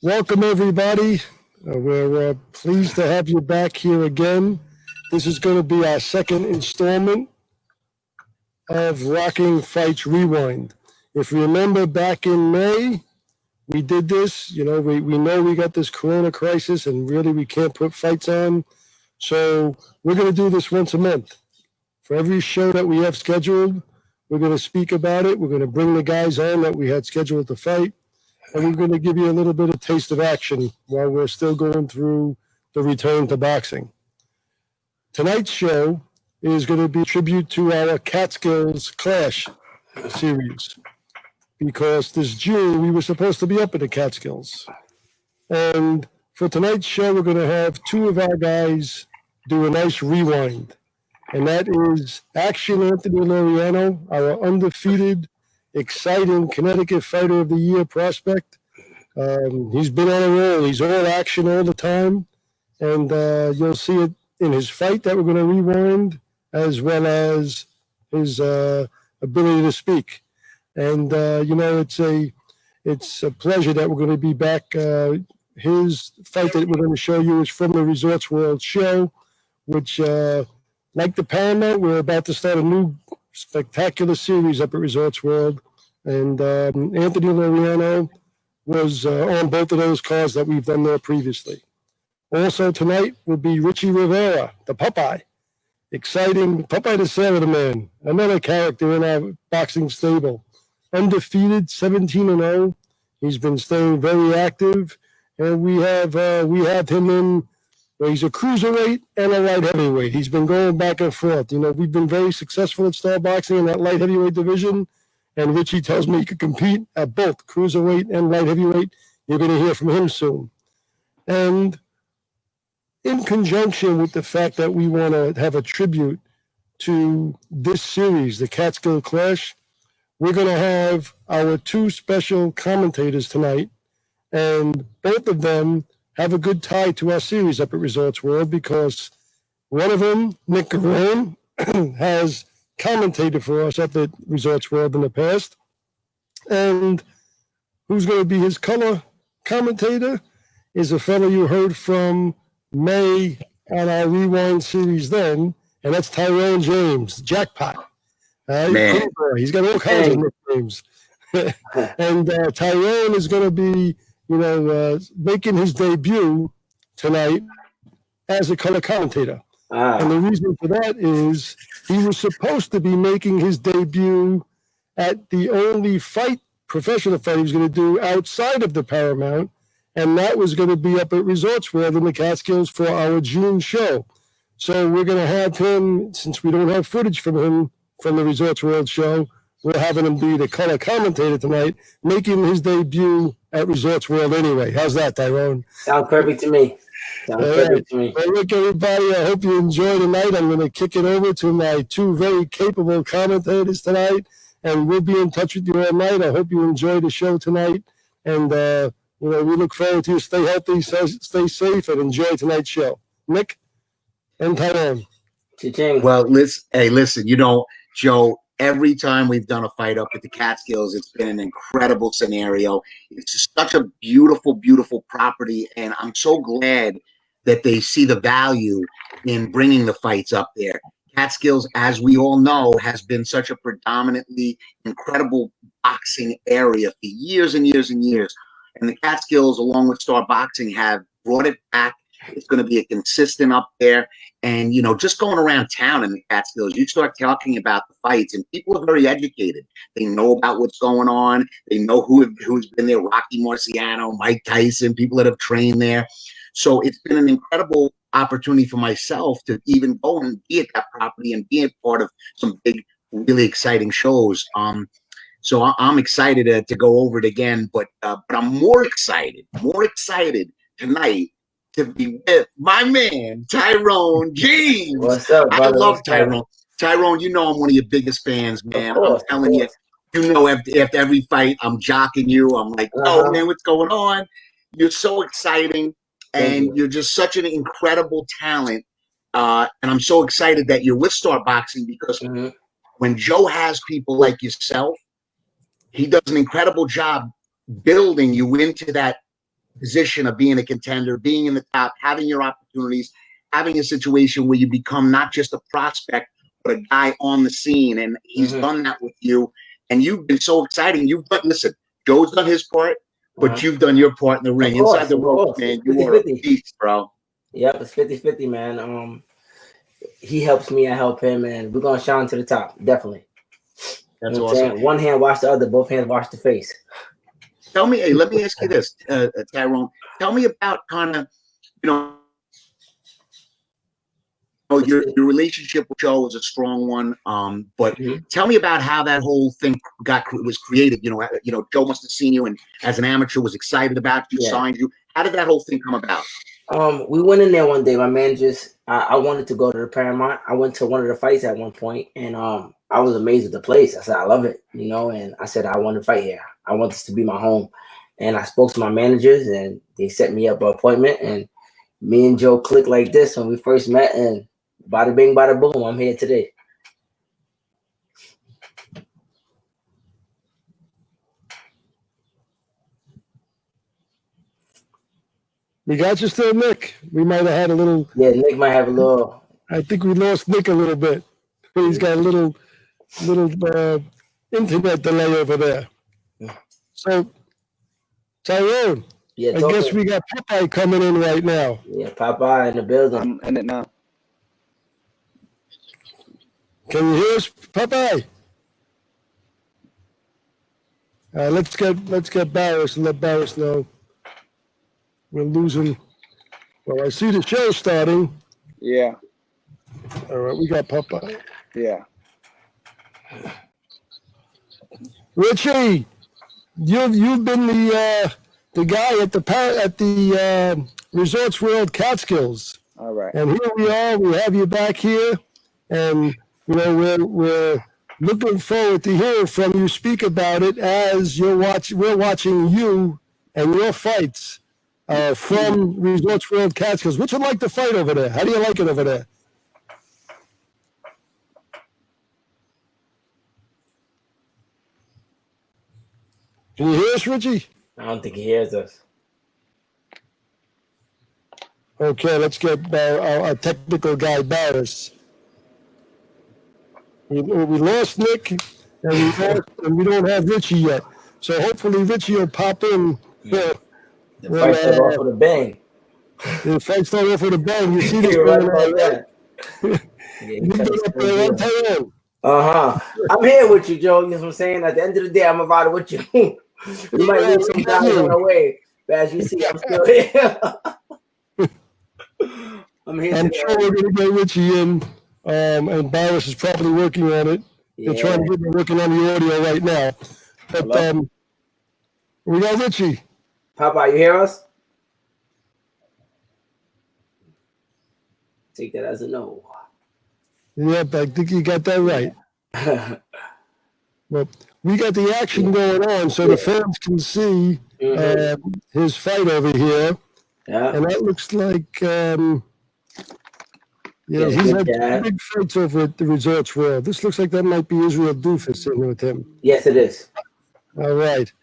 Welcome, everybody. We're pleased to have you back here again. This is going to be our second installment of Rocking Fights Rewind. If you remember back in May, we did this. We know we got this corona crisis and really we can't put fights on. So we're going to do this once a month. For every show that we have scheduled, we're going to speak about it. We're going to bring the guys on that we had scheduled to fight. And we're going to give you a little bit of taste of action while we're still going through the return to boxing. Tonight's show is going to be a tribute to our Catskills Clash series, because this June we were supposed to be up at the Catskills. And for tonight's show, we're going to have two of our guys do a nice rewind. And that is Action Anthony Laureano, our undefeated, exciting Connecticut Fighter of the Year prospect. He's been on a roll. He's all action all the time. And you'll see it in his fight that we're going to rewind, as well as his ability to speak. And, it's a pleasure that we're going to be back. His fight that we're going to show you is from the Resorts World show, which, like the Paramount, we're about to start a new spectacular series up at Resorts World. And Anthony Laureano was on both of those cars that we've done there previously. Also tonight will be Richie Rivera, the Popeye. Exciting Popeye the Sailor Man, another character in our boxing stable. Undefeated, 17-0. He's been staying very active. And we have him in. Well, he's a cruiserweight and a light heavyweight. He's been going back and forth. We've been very successful at Star Boxing in that light heavyweight division, and Richie tells me he could compete at both cruiserweight and light heavyweight. You're going to hear from him soon. And in conjunction with the fact that we want to have a tribute to this series, the Catskill Clash, we're going to have our two special commentators tonight, and both of them have a good tie to our series up at Resorts World, because one of them, Nick Garone, has commentated for us up at Resorts World in the past. And who's going to be his color commentator is a fellow you heard from May on our Rewind series then, and that's Tyrone James, Jackpot. He's got all kinds of nicknames. And Tyrone is going to be making his debut tonight as a color commentator. And the reason for that is he was supposed to be making his debut at the only professional fight he was going to do outside of the Paramount, and that was going to be up at Resorts World in the Catskills for our June show. So we're going to have him, since we don't have footage from him from the Resorts World show, we're having him be the color commentator tonight, making his debut at Resorts World anyway. How's that, Tyrone? Sounds perfect to me. Well, look, everybody, I hope you enjoy tonight. I'm going to kick it over to my two very capable commentators tonight, and we'll be in touch with you all night. I hope you enjoy the show tonight, and we look forward to you. Stay healthy, stay safe, and enjoy tonight's show. Nick and Tyrone. Cha-ching. Well, listen, Joe, every time we've done a fight up at the Catskills, it's been an incredible scenario. It's such a beautiful, beautiful property, and I'm so glad that they see the value in bringing the fights up there. Catskills, as we all know, has been such a predominantly incredible boxing area for years and years and years. And the Catskills, along with Star Boxing, have brought it back. It's going to be a consistent up there. And, just going around town in the Catskills, you start talking about the fights, and people are very educated. They know about what's going on. They know who's been there, Rocky Marciano, Mike Tyson, people that have trained there. So it's been an incredible opportunity for myself to even go and be at that property and be a part of some big, really exciting shows. So I'm excited to go over it again, but I'm more excited tonight to be with my man, Tyrone James. What's up, brother? I love Tyrone. Tyrone, I'm one of your biggest fans, man. I'm telling you, after every fight, I'm jocking you. I'm like, oh, man, what's going on? You're so exciting, and you're just such an incredible talent. And I'm so excited that you're with Star Boxing, because when Joe has people like yourself, he does an incredible job building you into that position of being a contender, being in the top, having your opportunities, having a situation where you become not just a prospect, but a guy on the scene. And he's done that with you. And you've been so exciting. You've done, listen, Joe's done his part, but you've done your part in the ring. Course, Inside the ropes, man, you are a beast, bro. Yep, it's 50-50, man. He helps me, I help him, and we're gonna shine to the top, definitely. That's awesome. One hand wash the other, both hands wash the face. Tell me, hey, let me ask you this, Tyrone. Tell me about kind of, your relationship with Joe is a strong one. But tell me about how that whole thing was created. Joe must have seen you and as an amateur was excited about you, signed you. How did that whole thing come about? We went in there one day. My man I wanted to go to the Paramount. I went to one of the fights at one point, and I was amazed with the place. I said, I love it, and I said, I want to fight here. I want this to be my home. And I spoke to my managers, and they set me up an appointment, and me and Joe clicked like this when we first met, and bada bing, bada boom, I'm here today. We got you still, Nick. We might have had a little. Yeah, Nick might have a little. I think we lost Nick a little bit. He's got a little internet delay over there. So, Tyrone, I guess we got Popeye coming in right now. Yeah, Popeye in the building. I'm in it now. Can you hear us, Popeye? Let's get Barris and let Barris know we're losing. Well, I see the show starting. Yeah. All right, we got Popeye. Yeah. Richie, you've been the guy at the Resorts World Catskills. All right. And here we are. We have you back here, and we're looking forward to hearing from you speak about it as we're watching you and your fights from Resorts World Catskills. What's it like to fight over there? How do you like it over there? Can you hear us, Richie? I don't think he hears us. Okay, let's get our technical guy, Barris. We lost Nick, and we don't have Richie yet. So hopefully Richie will pop in. The fight started off with a bang. The fight started off with a bang. You see this You're right about that. I'm here with you, Joe. You know what I'm saying? At the end of the day, I'm a rider with you. You might lose some guys on the way, but as you see, I'm still here. I'm sure we're going to get Richie in, and Barris is probably working on it. Yeah. They're trying to get me working on the audio right now. But we got Richie. Popeye, you hear us? Take that as a no. Yep, I think you got that right. Well, we got the action going on, so the fans can see his fight over here. Yeah. And that looks like, he's had big fights over at the Resorts World. This looks like that might be Israel Doofus in with him. Yes, it is. All right.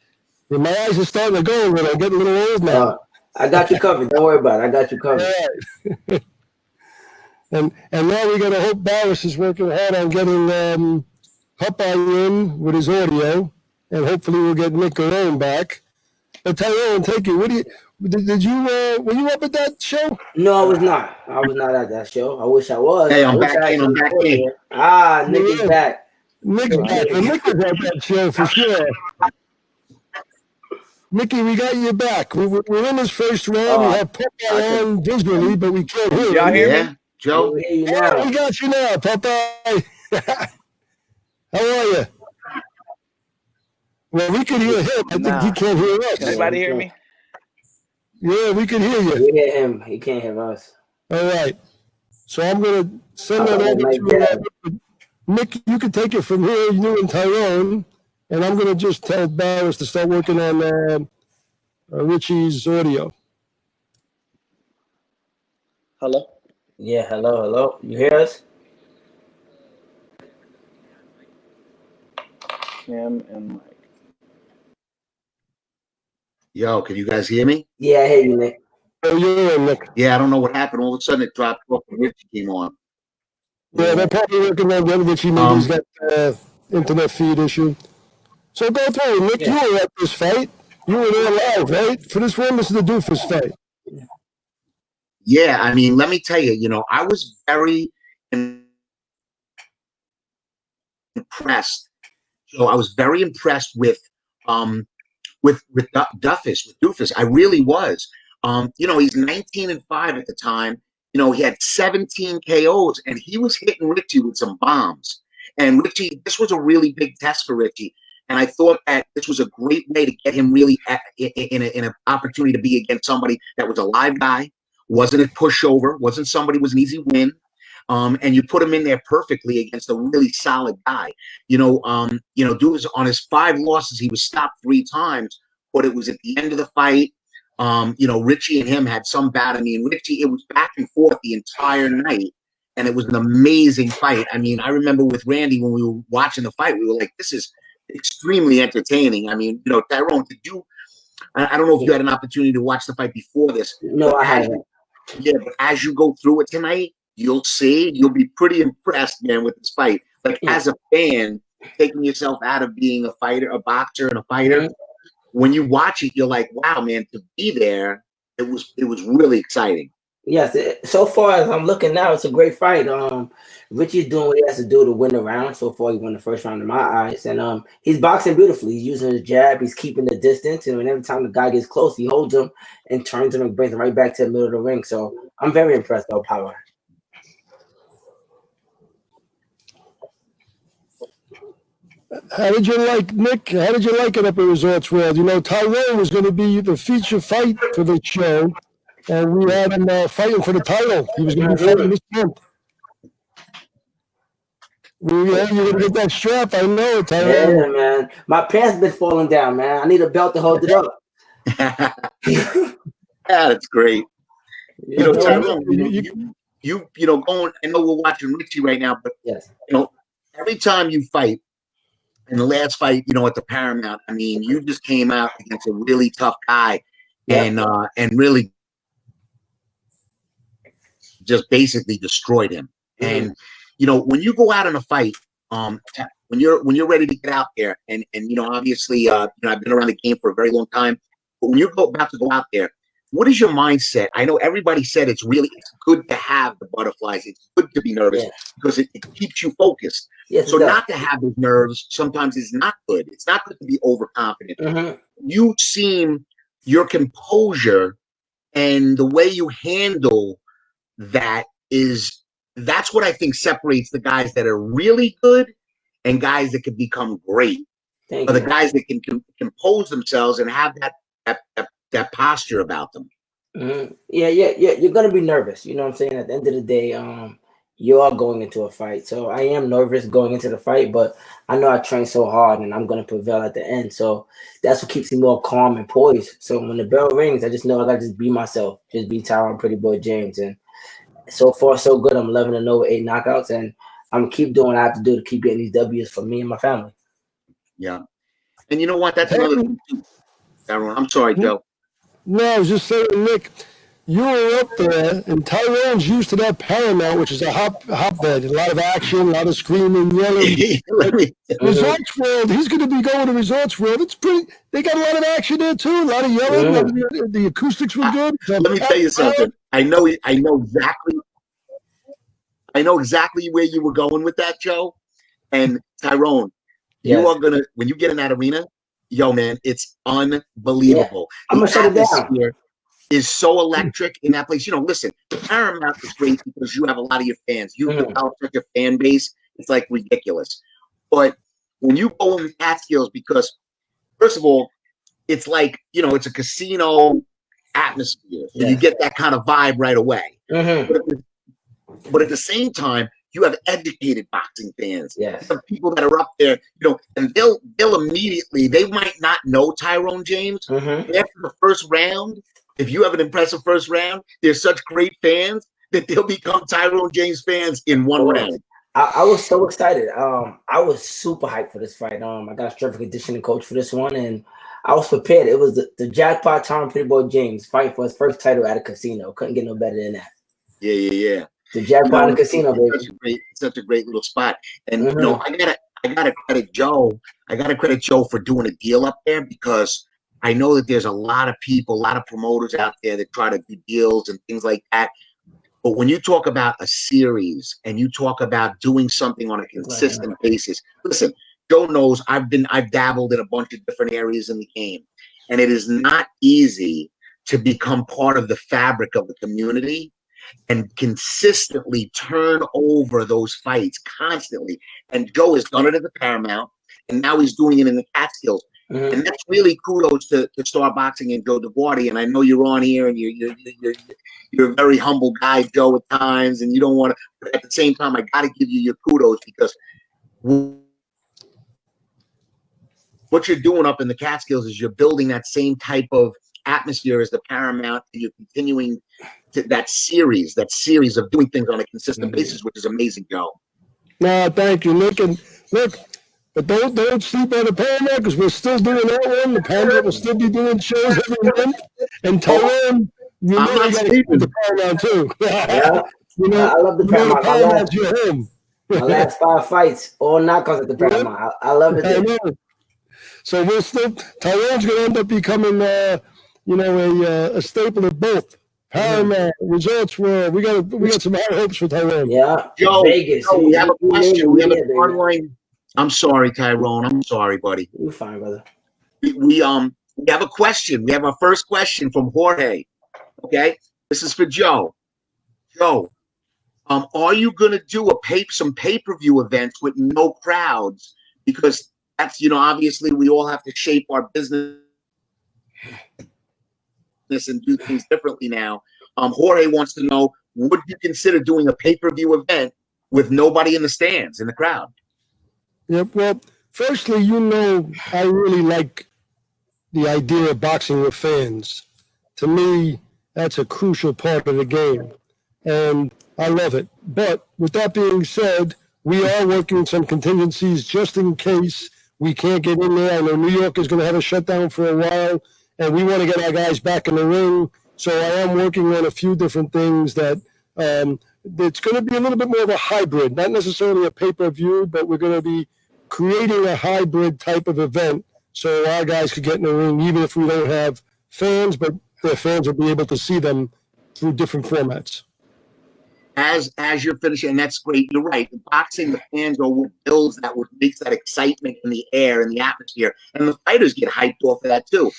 Yeah, my eyes are starting to go a little. I'm getting a little old now. I got you covered. Don't worry about it. I got you covered. All right. and now we got to hope Barris is working hard on getting Popeye in with his audio, and hopefully we'll get Nick Garone back. But Tyrone, take it. Did you were you up at that show? No, I was not. I was not at that show. I wish I was. Hey, I'm back in. Nick is back. Nick's back. And Nick was at that show for sure. Mickey, we got you back. We're in this first round. We have Popeye on visually, but we can't hear y'all him. hear me? Joe? We hear you now. We got you now, Popeye. How are you? Well, we can hear him. I think he can't hear us. Can anybody hear me? Yeah, we can hear you. We hear him. He can't hear us. All right. So I'm going to send that over to Nick. You can take it from here, you and Tyrone, and I'm going to just tell Barris to start working on Richie's audio. Hello? Yeah, hello. You hear us? Cam and Mike. Yo, can you guys hear me? Yeah, I hear you, Nick. Oh, yeah, Nick. Yeah, I don't know what happened. All of a sudden it dropped off and Richie came on. Yeah, they're probably working on the other Richie. Maybe he's got internet feed issue. So go through it, Nick. Yeah. You were at this fight. You were there live, right? For this one, this is the Doofus fight. Yeah, I mean, let me tell you, I was very impressed. So I was very impressed with Doofus. I really was. He's 19-5 at the time. He had 17 KOs, and he was hitting Richie with some bombs. And Richie, this was a really big test for Richie. And I thought that this was a great way to get him really in an opportunity to be against somebody that was a live guy, wasn't a pushover, wasn't somebody was an easy win. And you put him in there perfectly against a really solid guy. Doofus on his 5 losses, he was stopped 3 times, but it was at the end of the fight. Richie and him had some bad. I mean, Richie, it was back and forth the entire night, and it was an amazing fight. I mean, I remember with Randy when we were watching the fight, we were like, this is extremely entertaining. I mean, Tyrone, I don't know if you had an opportunity to watch the fight before this. No, I haven't. Yeah, but as you go through it tonight, you'll be pretty impressed, man, with this fight. Like, as a fan, taking yourself out of being a fighter, a boxer and a fighter, when you watch it, you're like, wow, man, to be there, it was really exciting. Yes, so far as I'm looking now, it's a great fight. Richie's doing what he has to do to win the round. So far, he won the first round in my eyes, and he's boxing beautifully. He's using his jab, he's keeping the distance, and every time the guy gets close, he holds him and turns him and brings him right back to the middle of the ring. So I'm very impressed, though, Power. How did you like, Nick? How did you like it up at Resorts World? Tyrone was going to be the feature fight for the show, and we had him fighting for the title. He was going to be fighting this month. You're going to get that strap. I know it, Tyrone. Yeah, man. My pants been falling down, man. I need a belt to hold it up. Yeah, that's great. Tyrone, going. I know we're watching Richie right now, but yes, every time you fight, in the last fight, at the Paramount, I mean, you just came out against a really tough guy, and really just basically destroyed him. And when you go out in a fight, when you're ready to get out there, and obviously, I've been around the game for a very long time, but when you're about to go out there, what is your mindset? I know everybody said it's good to have the butterflies. It's good to be nervous because it keeps you focused. Yes, so not to have those nerves sometimes is not good. It's not good to be overconfident. You seem your composure and the way you handle that's what I think separates the guys that are really good and guys that can become great. Or the guys that can compose themselves and have that posture about them. Yeah. You're gonna be nervous. You know what I'm saying? At the end of the day, you are going into a fight. So I am nervous going into the fight, but I know I train so hard and I'm gonna prevail at the end. So that's what keeps me more calm and poised. So when the bell rings, I just know I gotta just be myself, just be Tyrone Pretty Boy James. And so far, so good. I'm 11-0 with 8 knockouts, and I'm gonna keep doing what I have to do to keep getting these W's for me and my family. Yeah, and you know what? That's another thing too. Tyrone, I'm sorry, Joe. No, I was just saying, Nick, you were up there, and Tyrone's used to that Paramount, which is a hotbed, a lot of action, a lot of screaming, yelling. Resorts World, he's going to be going to Resorts World. They got a lot of action there too, a lot of yelling. The acoustics were good. Let me tell you something. I know exactly where you were going with that, Joe. And Tyrone, you are gonna, when you get in that arena, yo, man, it's unbelievable. I'm gonna shut it down. Is so electric in that place. Listen, the Paramount is great because you have a lot of your fans. You develop such a fan base. It's like ridiculous. But when you go in the Catskills, because first of all, it's like, it's a casino atmosphere. So you get that kind of vibe right away. But at the same time, you have educated boxing fans. Yes. Some people that are up there, and they'll immediately, they might not know Tyrone James. After the first round, if you have an impressive first round, they're such great fans that they'll become Tyrone James fans in one round. I was so excited. I was super hyped for this fight. I got a strength and conditioning coach for this one, and I was prepared. It was the jackpot Tom Pretty Boy James fighting for his first title at a casino. Couldn't get no better than that. Yeah. The jackpot in the casino, baby. Such a great little spot. And you know, I gotta credit Joe. I gotta credit Joe for doing a deal up there, because I know that there's a lot of people, a lot of promoters out there that try to do deals and things like that. But when you talk about a series and you talk about doing something on a consistent basis, listen, Joe knows I've dabbled in a bunch of different areas in the game, and it is not easy to become part of the fabric of the community and consistently turn over those fights constantly. And Joe has done it at the Paramount, and now he's doing it in the Catskills. Mm-hmm. And that's really kudos to Star Boxing and Joe DeGuardi. And I know you're on here, and you're a very humble guy, Joe, at times, and you don't want to. But at the same time, I got to give you your kudos, because what you're doing up in the Catskills is you're building that same type of atmosphere as the Paramount, and you're continuing to that series of doing things on a consistent basis, which is amazing, Joe. No, thank you, Nick. And look, but don't sleep on the Paramount, because we're still doing that one. The Paramount will still be doing shows every month. And Tyrone, you know, you got to keep the Paramount too. Yeah. You know, I love the Paramount. Paramount's your home. My last 5 fights, all knockouts at the Paramount. I love it. I know. So we're still, Tyrone's going to end up becoming, you know, a staple of both. Paramount, Resorts World. We got some high hopes for Tyrone. Yeah, Joe, Vegas. Joe, we have a question. We have an online. I'm sorry, Tyrone. I'm sorry, buddy. You're fine, brother. We have a question. We have our first question from Jorge. Okay, this is for Joe. Joe, are you gonna do some pay-per-view events with no crowds? Because that's, you know, obviously we all have to shape our business and do things differently now. Jorge wants to know, would you consider doing a pay-per-view event with nobody in the stands, in the crowd? Yep. Well, firstly, you know, I really like the idea of boxing with fans. To me, that's a crucial part of the game, and I love it. But with that being said, we are working some contingencies just in case we can't get in there. I know New York is going to have a shutdown for a while, and we want to get our guys back in the ring. So I am working on a few different things that it's going to be a little bit more of a hybrid, not necessarily a pay-per-view, but we're going to be creating a hybrid type of event so our guys could get in the ring, even if we don't have fans, but their fans will be able to see them through different formats. As you're finishing, and that's great. You're right. Boxing, the fans are what builds that, what makes that excitement in the air and the atmosphere, and the fighters get hyped off of that too.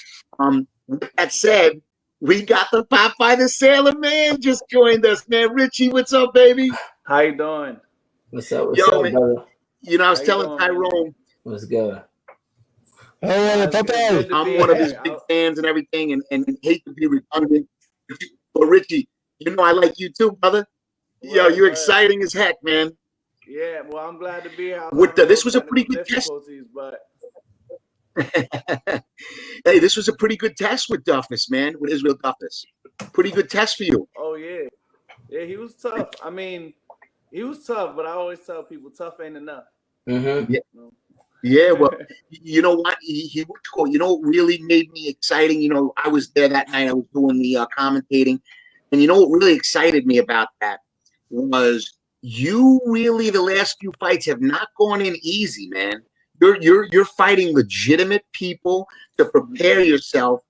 With that said, we got the Popeye the Sailor Man just joined us, man. Richie, what's up, baby? How you doing? What's up, man? Brother? You know, I was telling Tyrone. What's good? Oh, Popeye. I'm one of his big fans and everything, and hate to be redundant. But Richie, you know I like you too, brother. Yo, you're exciting as heck, man. Yeah, well, I'm glad to be here. This was a pretty good test. But... Hey, this was a pretty good test with Duffus, man, with Israel Duffus. Pretty good test for you. Oh, yeah. Yeah, he was tough. I mean, he was tough, but I always tell people tough ain't enough. Mm-hmm. Yeah, well, you know what? He was cool. You know what really made me exciting? You know, I was there that night. I was doing the commentating. And you know what really excited me about that was you really, the last few fights have not gone in easy, man. You're fighting legitimate people to prepare yourself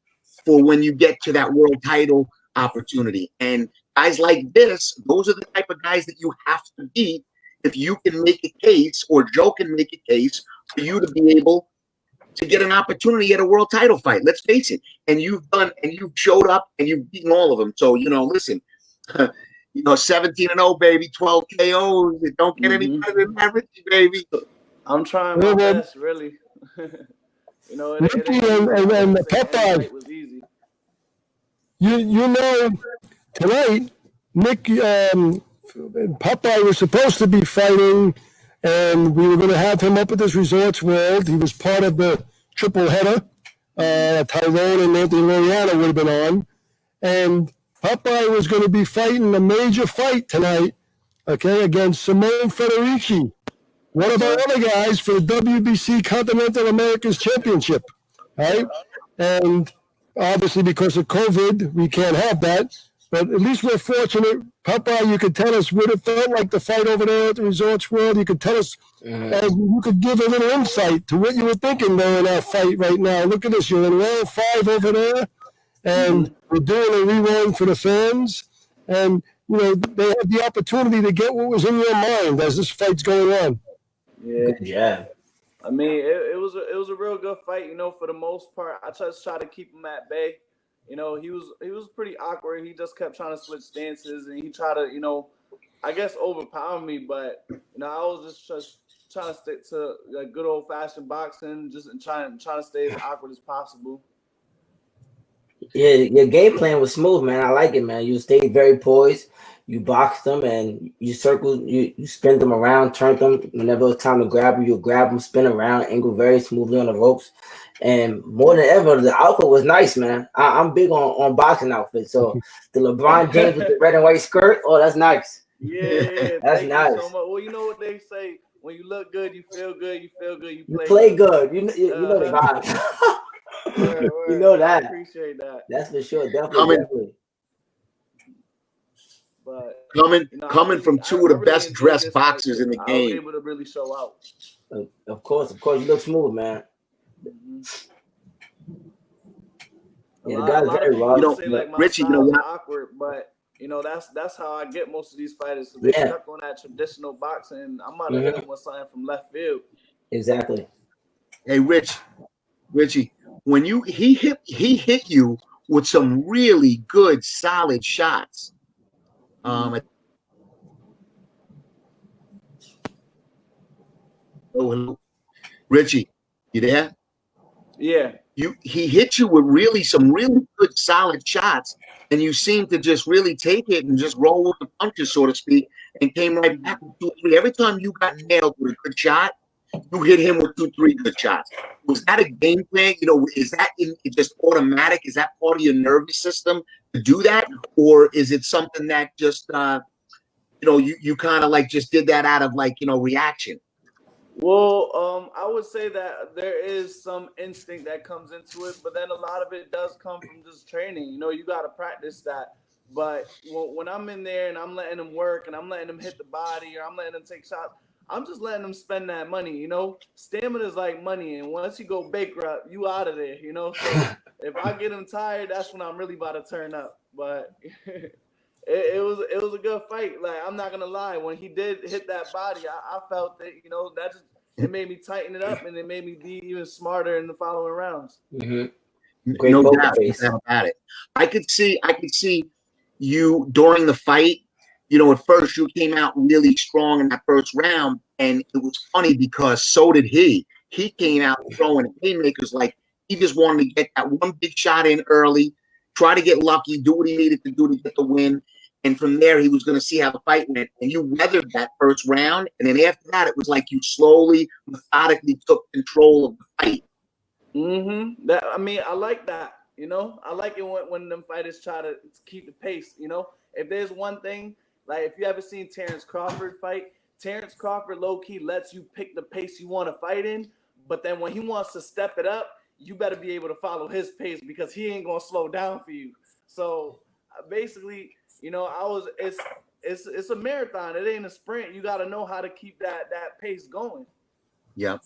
for when you get to that world title opportunity. And guys like this, those are the type of guys that you have to beat if you can make a case, or Joe can make a case, for you to be able to get an opportunity at a world title fight. Let's face it. And you've showed up and you've beaten all of them. So, you know, listen, you know, 17-0, baby, 12 KOs. It don't get any better than that, Richie, baby. I'm trying my best, really. You know, and Popeye, was easy. You know, tonight, Nick, Popeye was supposed to be fighting, and we were going to have him up at this Resorts World. He was part of the triple header. Tyrone and Anthony Laureano would have been on. And Popeye was going to be fighting a major fight tonight, okay, against Simone Federici, one of our other guys for the WBC Continental Americas Championship, right? And obviously, because of COVID, we can't have that. But at least we're fortunate. Popeye, you could tell us what it felt like to fight over there at the Resorts World. You could tell us, you could give a little insight to what you were thinking though in that fight right now. Look at this. You're in round 5 over there, and we're doing a rerun for the fans. And, you know, they have the opportunity to get what was in your mind as this fight's going on. Yeah. Good job. I mean, it was a real good fight. You know, for the most part, I just tried to keep him at bay. You know, he was pretty awkward. He just kept trying to switch stances, and he tried to, you know, I guess overpower me. But you know, I was just trying to stick to like good old fashioned boxing, just and trying to stay as awkward as possible. Yeah, your game plan was smooth, man. I like it, man. You stayed very poised. You boxed them and you circled, you spin them around, turned them. Whenever it was time to grab them, you grab them, spin around, angle very smoothly on the ropes. And more than ever, the outfit was nice, man. I'm big on boxing outfits. So the LeBron James with the red and white skirt, oh, that's nice. Yeah, that's thank nice. You so much. Well, you know what they say: when you look good, you feel good. You feel good, you play good. You know the vibe. You know that. I appreciate that. That's for sure. Definitely. But coming from two of the best dressed boxers in the game. I was able to really show out. Of course, you look smooth, man. Yeah, the guy's very raw. Say like my Richie, style's awkward, but you know that's how I get most of these fighters. So they stuck on that traditional boxing. I'm about to hit them with something from left field. Exactly. Hey, Richie, when he hit you with some really good, solid shots. Richie, you there? Yeah. He hit you with some really good, solid shots, and you seemed to just really take it and just roll with the punches, so to speak, and came right back with 2 or 3. Every time you got nailed with a good shot, you hit him with 2 or 3 good shots. Was that a game plan? You know, is that just automatic? Is that part of your nervous system to do that, or is it something that just you kind of like just did that out of like reaction? Well, I would say that there is some instinct that comes into it, but then a lot of it does come from just training. You know, you got to practice that. But when I'm in there and I'm letting them work and I'm letting them hit the body or I'm letting them take shots, I'm just letting them spend that money. You know, stamina is like money, and once you go bankrupt, you out of there. You know, so if I get them tired, that's when I'm really about to turn up. But it was a good fight. Like, I'm not gonna lie, when he did hit that body, I felt that that just it made me tighten it up and it made me be even smarter in the following rounds. Great no doubt about it. I could see you during the fight. At first you came out really strong in that first round, and it was funny because so did he. He came out throwing haymakers like he just wanted to get that one big shot in early, try to get lucky, do what he needed to do to get the win. And from there, he was going to see how the fight went. And you weathered that first round. And then after that, it was like you slowly, methodically took control of the fight. I mean, I like that. I like it when them fighters try to keep the pace. If there's one thing, like if you ever seen Terrence Crawford fight, Terrence Crawford low-key lets you pick the pace you want to fight in. But then when he wants to step it up, you better be able to follow his pace because he ain't going to slow down for you. So basically, it's a marathon. It ain't a sprint. You got to know how to keep that pace going. Yeah.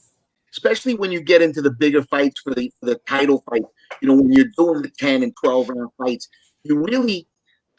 Especially when you get into the bigger fights for the title fight, when you're doing the 10 and 12 round fights, you really,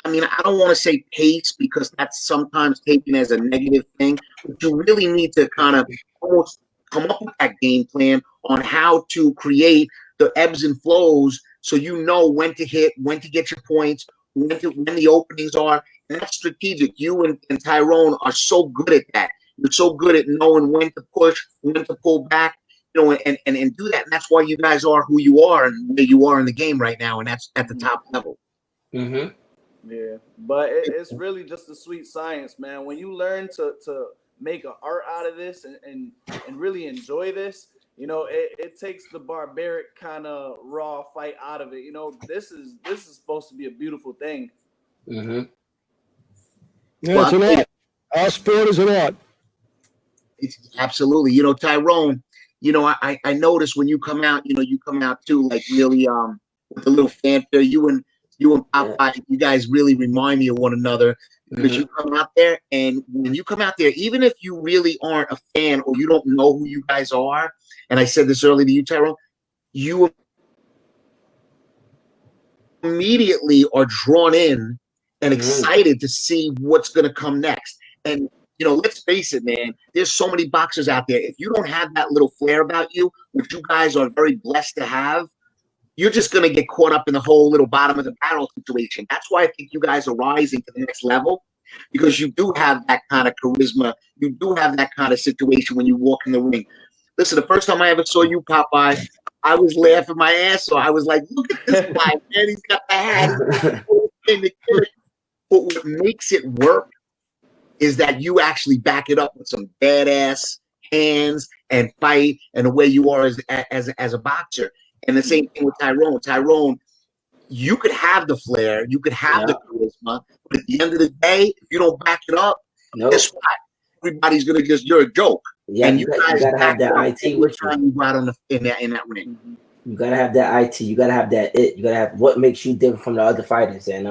I don't want to say pace because that's sometimes taken as a negative thing, but you really need to kind of almost come up with that game plan on how to create the ebbs and flows so you know when to hit, when to get your points, when the openings are. And that's strategic. You and Tyrone are so good at that. You're so good at knowing when to push, when to pull back, and do that. And that's why you guys are who you are and where you are in the game right now, and that's at the top level. Yeah, but it's really just a sweet science, man. When you learn to make an art out of this and really enjoy this, it takes the barbaric kind of raw fight out of it. This is supposed to be a beautiful thing. Yeah, it's an art. Our sport is an art. It's absolutely. Tyrone, you know, I noticed when you come out, you know, you come out too, like really with a little fanfare. You and Popeye, you guys really remind me of one another because you come out there, and when you come out there, even if you really aren't a fan or you don't know who you guys are, and I said this earlier to you, Tyrone, you immediately are drawn in and excited to see what's going to come next. And you know, let's face it, man, there's so many boxers out there. If you don't have that little flair about you, which you guys are very blessed to have, you're just going to get caught up in the whole little bottom of the barrel situation. That's why I think you guys are rising to the next level, because you do have that kind of charisma. You do have that kind of situation when you walk in the ring. Listen, the first time I ever saw you, Popeye, I was laughing my ass off. I was like, look at this guy, man. He's got the hat. But what makes it work is that you actually back it up with some badass hands and fight and the way you are as a boxer. And the same thing with Tyrone. Tyrone, you could have the flair, you could have the charisma, but at the end of the day, if you don't back it up, guess what? Everybody's gonna just, you're a joke. Yeah, and you gotta have that IT with you. You go out in that ring. You gotta have that IT. You gotta have that it. You gotta have what makes you different from the other fighters, and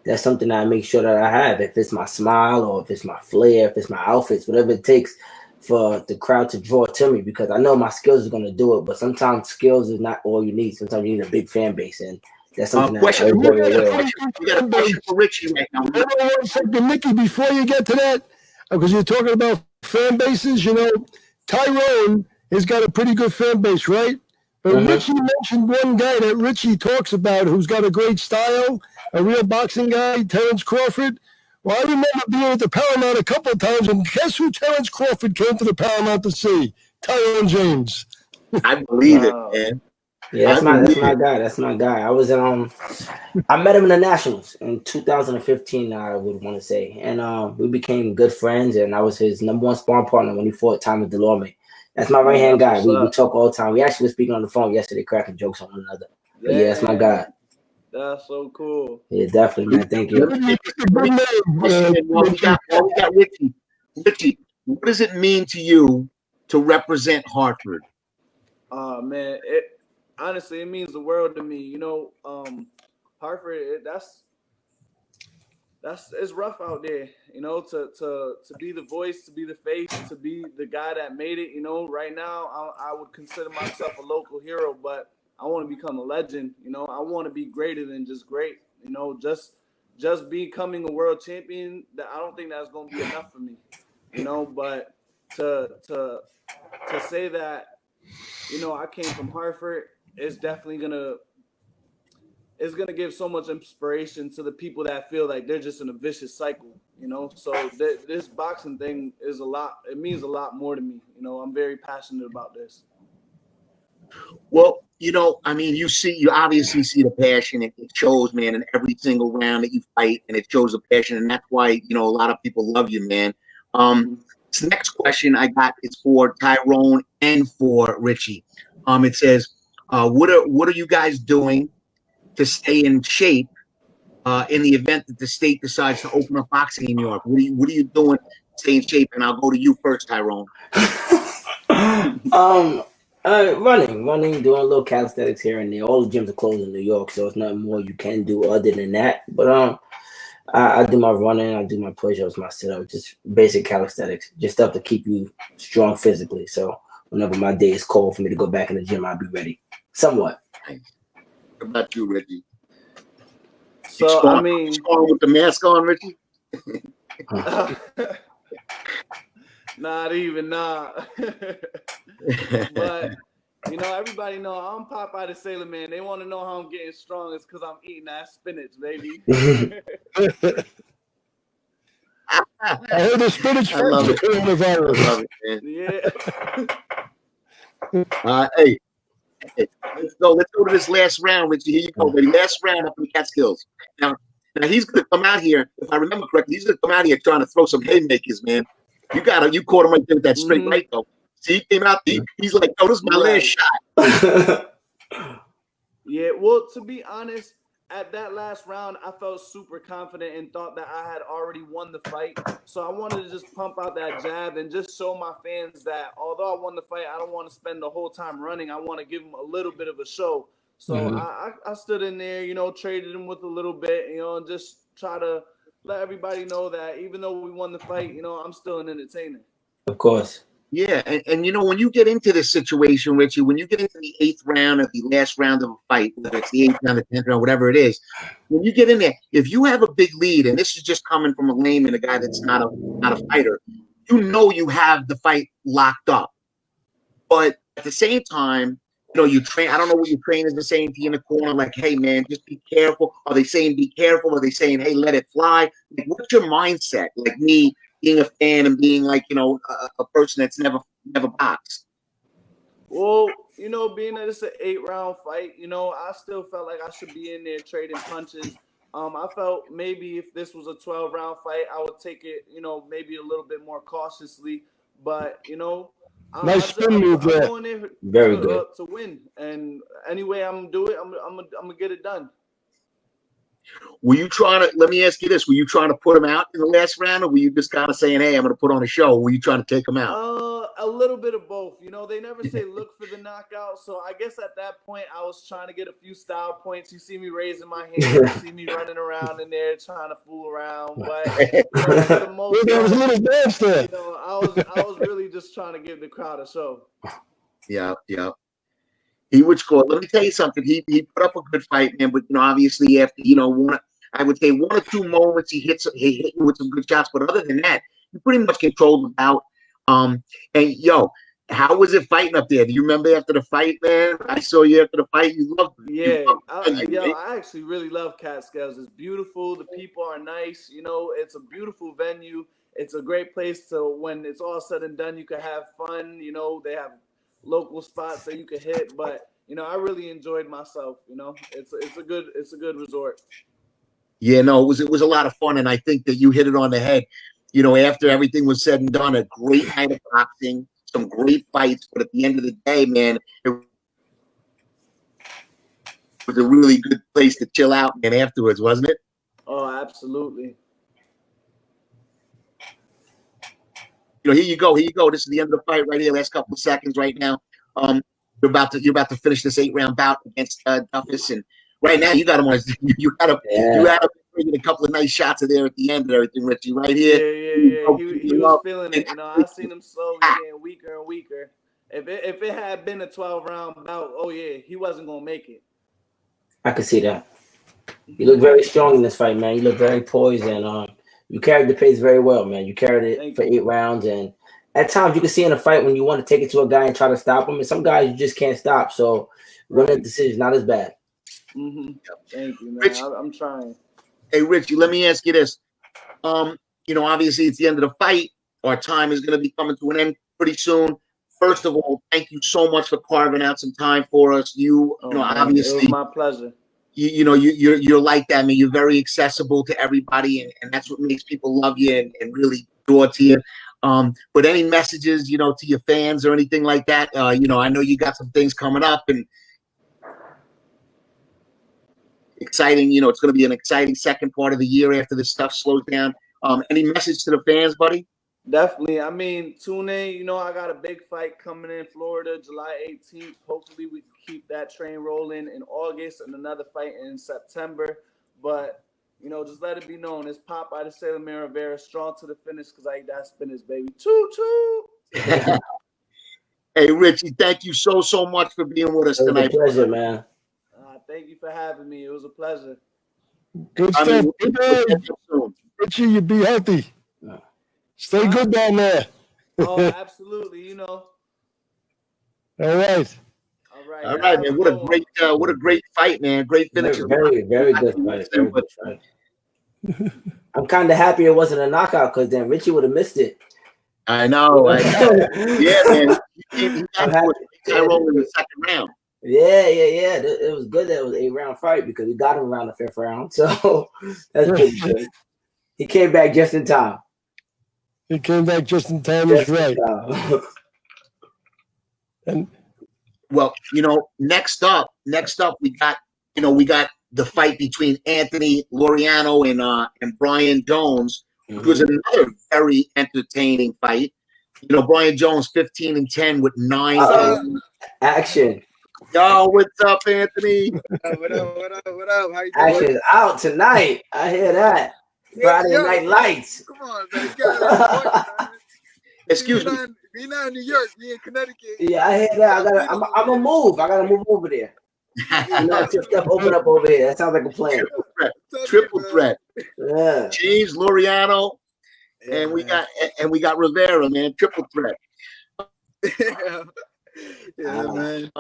that's something that I make sure that I have. If it's my smile, or if it's my flair, if it's my outfits, whatever it takes for the crowd to draw to me, because I know my skills are gonna do it. But sometimes skills is not all you need. Sometimes you need a big fan base, and that's something that I'm very aware of. We got a question for Richie right now. Hold on 1 second, Mickey, before you get to that, because you're talking about fan bases, you know, Tyrone has got a pretty good fan base, right? But Richie mentioned one guy that Richie talks about who's got a great style, a real boxing guy, Terrence Crawford. Well, I remember being at the Paramount a couple of times, and guess who Terrence Crawford came to the Paramount to see? Tyrone James. I believe it, man. Yeah, that's my guy. That's my guy. I was I met him in the Nationals in 2015, I would want to say. And we became good friends, and I was his #1 sparring partner when he fought Thomas DeLorme. That's my right-hand guy. We talk all the time. We actually were speaking on the phone yesterday, cracking jokes on one another. But yeah, that's my guy. That's so cool. Yeah, definitely, man. Thank you. We got Richie. Richie, what does it mean to you to represent Hartford? Man, honestly, it means the world to me. You know, Hartford, it's rough out there, you know, to be the voice, to be the face, to be the guy that made it. You know, right now I would consider myself a local hero, but I want to become a legend. You know, I want to be greater than just great. You know, just becoming a world champion, that I don't think that's going to be enough for me. You know, but to say that, you know, I came from Hartford, it's definitely gonna give so much inspiration to the people that feel like they're just in a vicious cycle, you know. So this boxing thing is it means a lot more to me. You know, I'm very passionate about this. Well, you know, I mean, you obviously see the passion. It shows, man, in every single round that you fight, and it shows the passion, and that's why, you know, a lot of people love you, man. This next question I got is for Tyrone and for Richie. It says, what are you guys doing to stay in shape in the event that the state decides to open up boxing in New York? What are you doing to stay in shape? And I'll go to you first, Tyrone. Running, doing a little calisthenics here and there. All the gyms are closed in New York, so it's nothing more you can do other than that. But I do my running, I do my push-ups, my sit-ups, just basic calisthenics, just stuff to keep you strong physically. So whenever my day is cold for me to go back in the gym, I'll be ready. Somewhat. What about you, Richie? So I mean, with the mask on, Richie. Not even. But you know, everybody know I'm Popeye the Sailor Man. They want to know how I'm getting strong. It's because I'm eating that spinach, baby. I heard the spinach first. I love it, man. Yeah. Hey, let's go to this last round, Richie. Here you go, baby. Last round up in the Catskills. Now he's gonna come out here. If I remember correctly, he's gonna come out here trying to throw some haymakers, man. You caught him right there with that straight right though. See, he came out. He's like, "Oh, this is my last shot." Yeah. Well, to be honest, at that last round, I felt super confident and thought that I had already won the fight. So I wanted to just pump out that jab and just show my fans that although I won the fight, I don't want to spend the whole time running. I want to give them a little bit of a show. So I stood in there, you know, traded him with a little bit, you know, and just try to let everybody know that even though we won the fight, you know, I'm still an entertainer. Of course. Yeah, and you know, when you get into this situation, Richie, when you get into the 8th round of the last round of a fight, whether it's the 8th round, the 10th round, whatever it is, when you get in there, if you have a big lead, and this is just coming from a layman, a guy that's not a fighter, you know you have the fight locked up. But at the same time, you know, you train. I don't know what your trainers are saying to you in the corner, like, "Hey, man, just be careful." Are they saying be careful? Are they saying, "Hey, let it fly"? Like, what's your mindset? Like me being a fan and being like, you know, a person that's never boxed. Well, you know, being that it's an 8-round fight, you know, I still felt like I should be in there trading punches. I felt maybe if this was a 12-round fight, I would take it, you know, maybe a little bit more cautiously. But, you know, Nice spin move there. I'm going there Very good. to win. And anyway I'm going to do it, I'm going to get it done. Were you trying to, let me ask you this, were you trying to put him out in the last round, or were you just kind of saying, hey, I'm going to put on a show? Were you trying to take him out? A little bit of both. You know, they never say look for the knockout. So I guess at that point, I was trying to get a few style points. You see me raising my hand. You see me running around in there trying to fool around. But you know, for the most There was a little dance there. you know, I was really just trying to give the crowd a show. Yeah. He would score. Let me tell you something. He put up a good fight, man. But you know, obviously, after I would say 1 or 2 moments, he hit you with some good shots. But other than that, he pretty much controlled the bout. And yo, how was it fighting up there? Do you remember after the fight, man? I saw you after the fight. You loved it. Yeah, I actually really love Catskills. It's beautiful. The people are nice. You know, it's a beautiful venue. It's a great place to, when it's all said and done, you can have fun. You know, they have local spots that you can hit. But you know, I really enjoyed myself. You know, it's a good resort. Yeah, no, it was a lot of fun, and I think that you hit it on the head. You know, after everything was said and done, a great night of boxing, some great fights, but at the end of the day, man, it was a really good place to chill out and afterwards, wasn't it? Oh, absolutely. You know, here you go. This is the end of the fight right here. Last couple of seconds right now. You're about to finish this 8-round bout against Duffus, and right now you got him on. You had a couple of nice shots of there at the end and everything, Richie. Right here. Yeah. He was feeling it. You know, I seen him slowly getting weaker and weaker. If it had been a 12-round bout, oh yeah, he wasn't gonna make it. I can see that. You look very strong in this fight, man. You look very poised, and you carried the pace very well, man. You carried it for 8 rounds, and at times you can see in a fight when you want to take it to a guy and try to stop him, and some guys you just can't stop. So winning decision not as bad. Thank you, man. Rich, I'm trying. Hey, Richie, let me ask you this. You know, obviously it's the end of the fight. Our time is going to be coming to an end pretty soon. First of all, thank you so much for carving out some time for us. You know, obviously, it was my pleasure. You know, you're like that, man. You're very accessible to everybody, and that's what makes people love you and really draw to you. But any messages, you know, to your fans or anything like that? You know, I know you got some things coming up and exciting. You know, it's going to be an exciting second part of the year after this stuff slows down. Any message to the fans, buddy? Definitely. I mean, tune in. You know, I got a big fight coming in Florida, July 18th. Hopefully, we can keep that train rolling in August, and another fight in September. But you know, just let it be known, it's Popeye the Sailor Man Rivera, strong to the finish, because I eat that spinach, baby. Choo choo. Hey, Richie, thank you so much for being with us tonight. It was a pleasure, man. Thank you for having me. It was a pleasure. Good stuff. Richie, you be healthy. Stay good down there. Oh, absolutely. You know. All right. All right, man. What a great fight, man. Great finish. Very good fight. Very good fight. I'm kind of happy it wasn't a knockout, because then Richie would have missed it. I know. Yeah, man. He got Tyrone in the second round. Yeah. It was good that it was an 8-round fight, because we got him around the 5th round. So that's pretty good. He came back just in time. Is right. And well, you know, next up we got the fight between Anthony Laureano and Brian Jones, which was another very entertaining fight. You know, Brian Jones 15-10 with 9. Action. Yo, what's up, Anthony? What up? What up? What up? How you Action doing? is out tonight. I hear that. Friday Night Lights. Come on, man. You gotta enjoy it, man. Excuse me. We not in New York. We in Connecticut. Yeah, I hear that. I'm gonna move. I gotta move over there. You know, some stuff open up over here. That sounds like a plan. Triple threat. Yeah. James Laureano, and we got Rivera, man. Triple threat. Yeah, man.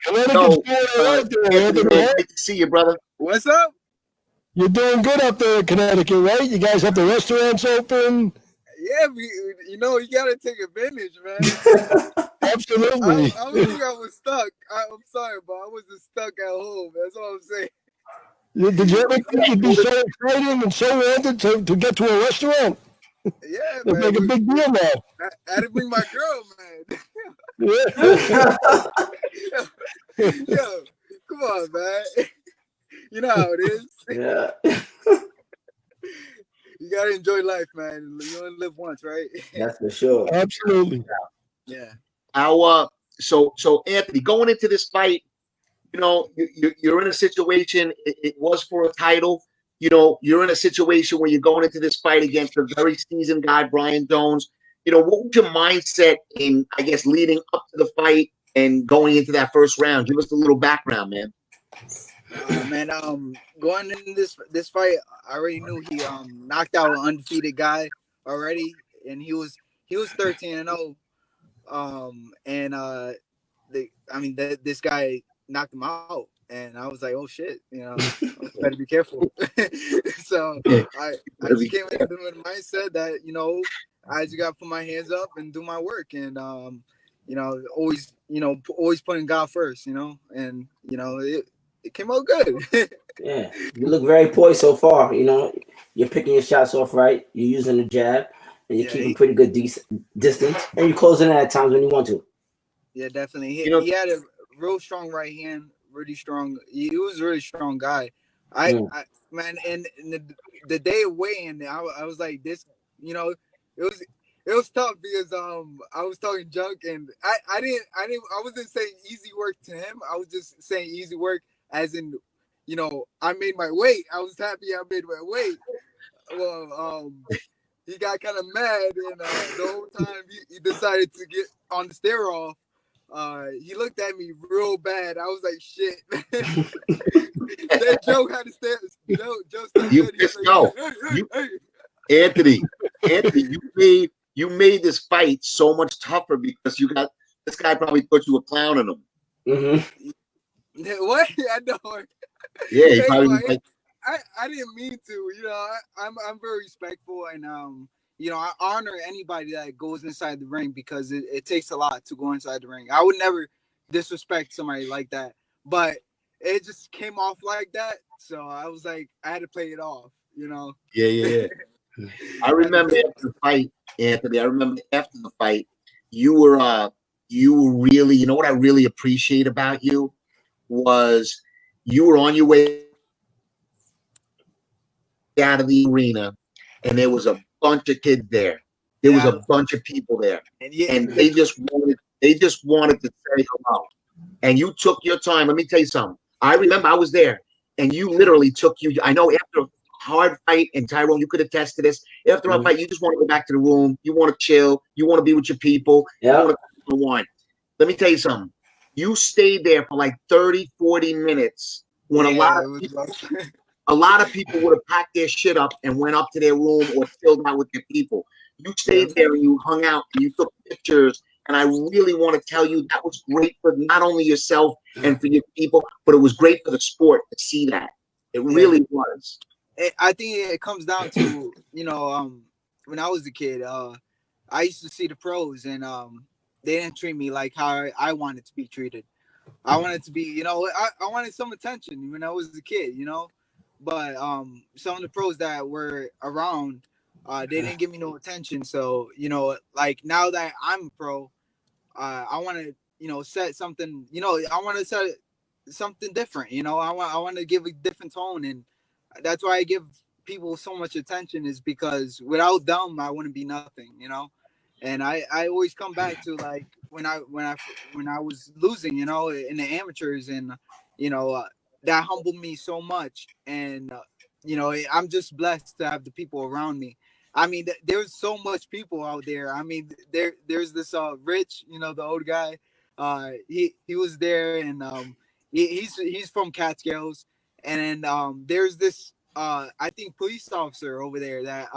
Anthony, man, great to see you, brother. What's up? You're doing good up there in Connecticut, right? You guys have the restaurants open. Yeah, you gotta take advantage, man. Absolutely. I don't think I was stuck. I'm sorry, but I wasn't stuck at home. That's all I'm saying. Did you ever think you'd be so exciting and so wanted to get to a restaurant? Yeah, It's man. like a big deal now. I had to bring my girl, man. Yeah. Yo, come on, man. You know how it is. Yeah. You gotta enjoy life, man. You only live once, right? That's for sure. Absolutely. Yeah. So Anthony, going into this fight, you know, you're in a situation. It was for a title. You know, you're in a situation where you're going into this fight against a very seasoned guy, Brian Jones. You know, what was your mindset in, I guess, leading up to the fight and going into that first round? Give us a little background, man. Going in this fight, I already knew he knocked out an undefeated guy already, and he was 13-0. This guy knocked him out, and I was like, oh shit, better be careful. So I just came in with the mindset that I just gotta put my hands up and do my work, and always putting God first, and it came out good. Yeah, you look very poised so far. You know, you're picking your shots off right. You're using the jab, and you're keeping pretty good distance, and you're closing it at times when you want to. Yeah, definitely. He had a real strong right hand, really strong. He was a really strong guy. And the day of weighing, I was like this. It was tough because I was talking junk, and I wasn't saying easy work to him. I was just saying easy work as in, I made my weight. I was happy I made my weight. Well, he got kind of mad, and the whole time he decided to get on the stare off. He looked at me real bad. I was like, shit. That Joe had to stare. Joe Anthony, you made this fight so much tougher because you got this guy probably thought you were clowning him. Mm-hmm. What? I know. Yeah, he probably was like, I didn't mean to. I'm very respectful, and I honor anybody that goes inside the ring because it takes a lot to go inside the ring. I would never disrespect somebody like that, but it just came off like that, so I was like, I had to play it off. Yeah. I remember after the fight, Anthony. I remember after the fight, you were really. You know what I really appreciate about you was you were on your way out of the arena, and there was a bunch of kids there. There was a bunch of people there, and they just wanted to say hello. And you took your time. Let me tell you something. I remember I was there, and you literally took you. I know after a hard fight, and Tyrone, you could attest to this. After a fight, you just want to go back to the room. You want to chill. You want to be with your people. Yeah. You want to wine. Let me tell you something. You stayed there for like 30, 40 minutes when a lot of people would have packed their shit up and went up to their room or chilled out with their people. You stayed there and you hung out and you took pictures. And I really want to tell you that was great for not only yourself and for your people, but it was great for the sport to see that. It really was. I think it comes down to, when I was a kid, I used to see the pros, and they didn't treat me like how I wanted to be treated. I wanted to be, I wanted some attention when I was a kid, but some of the pros that were around, they didn't give me no attention. So, like now that I'm a pro, I want to, set something, I want to set something different. You know, I want to give a different tone, and that's why I give people so much attention, is because without them, I wouldn't be nothing. You know, and I always come back to like when I was losing, you know, in the amateurs, and you know that humbled me so much, and you know, I'm just blessed to have the people around me. I mean, there's so much people out there. I mean, there's this Rich, you know, the old guy. He was there, and he's from Catskills, and then there's this I think police officer over there that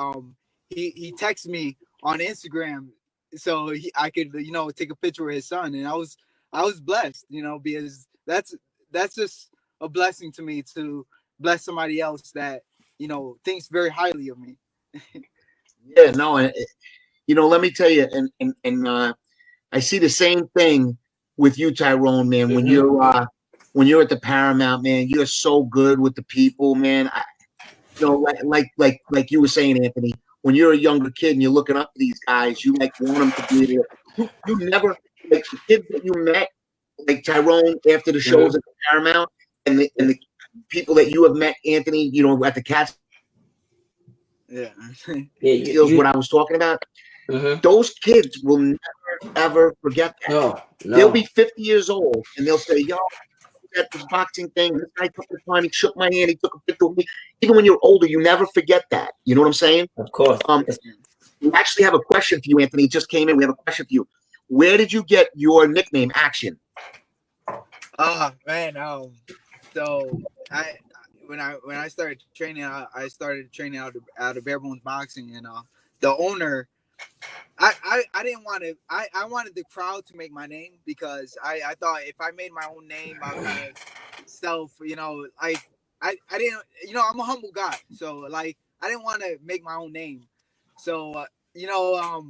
he texted me on Instagram, so I could, you know, take a picture with his son, and I was blessed, you know, because that's just a blessing to me, to bless somebody else that, you know, thinks very highly of me. Yeah, no, you know, let me tell you, and I see the same thing with you, Tyrone, man. When you're at the Paramount, man, you're so good with the people, man. You know, like you were saying, Anthony, when you're a younger kid and you're looking up to these guys, you like want them to be there. You never, like the kids that you met, like Tyrone after the shows at the Paramount, and the people that you have met, Anthony, you know, at the Cats. Yeah, What I was talking about. Those kids will never ever forget that. No. They'll be 50 years old and they'll say, "Yo, at this boxing thing, this guy took the time, he shook my hand, he took a picture of me." Even when you're older, you never forget that. You know what I'm saying? Of course. We actually have a question for you, Anthony. It just came in. We have a question for you. Where did you get your nickname, Action? Oh man, so when I started training, I started training out of bare bones boxing, and the owner, I didn't want to. I wanted the crowd to make my name, because I thought if I made my own name, I kind of self, you know, like I didn't, you know, I'm a humble guy, so like I didn't want to make my own name. So you know,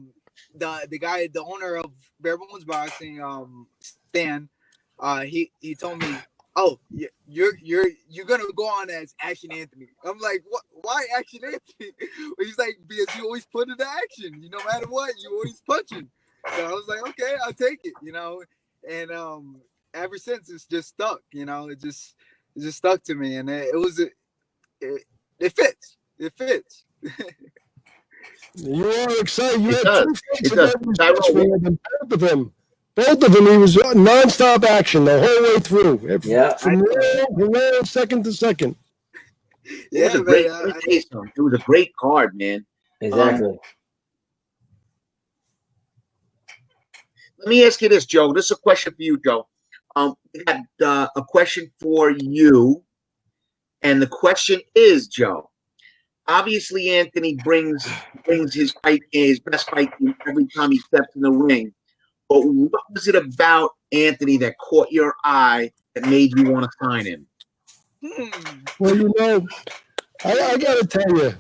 the guy, the owner of bare bones boxing, Stan, he told me, "Oh, you're gonna go on as Action Anthony." I'm like, "What? Why Action Anthony?" He's like, "Because you always put into action. You, no matter what, you always punching." So I was like, "Okay, I'll take it." You know, and ever since it's just stuck. You know, it just stuck to me, and it fits. It fits. You are excited. You It had does. two It does. fights and both of them. Both of them, he was nonstop action the whole way through. Yeah. From round, second to second. It was a great. Let me tell you something. It was a great card, man. Exactly. Let me ask you this, Joe. This is a question for you, Joe. We got a question for you, and the question is, Joe. Obviously, Anthony brings his best fight team every time he steps in the ring. But what was it about Anthony that caught your eye that made you want to sign him? Well, you know, I got to tell you.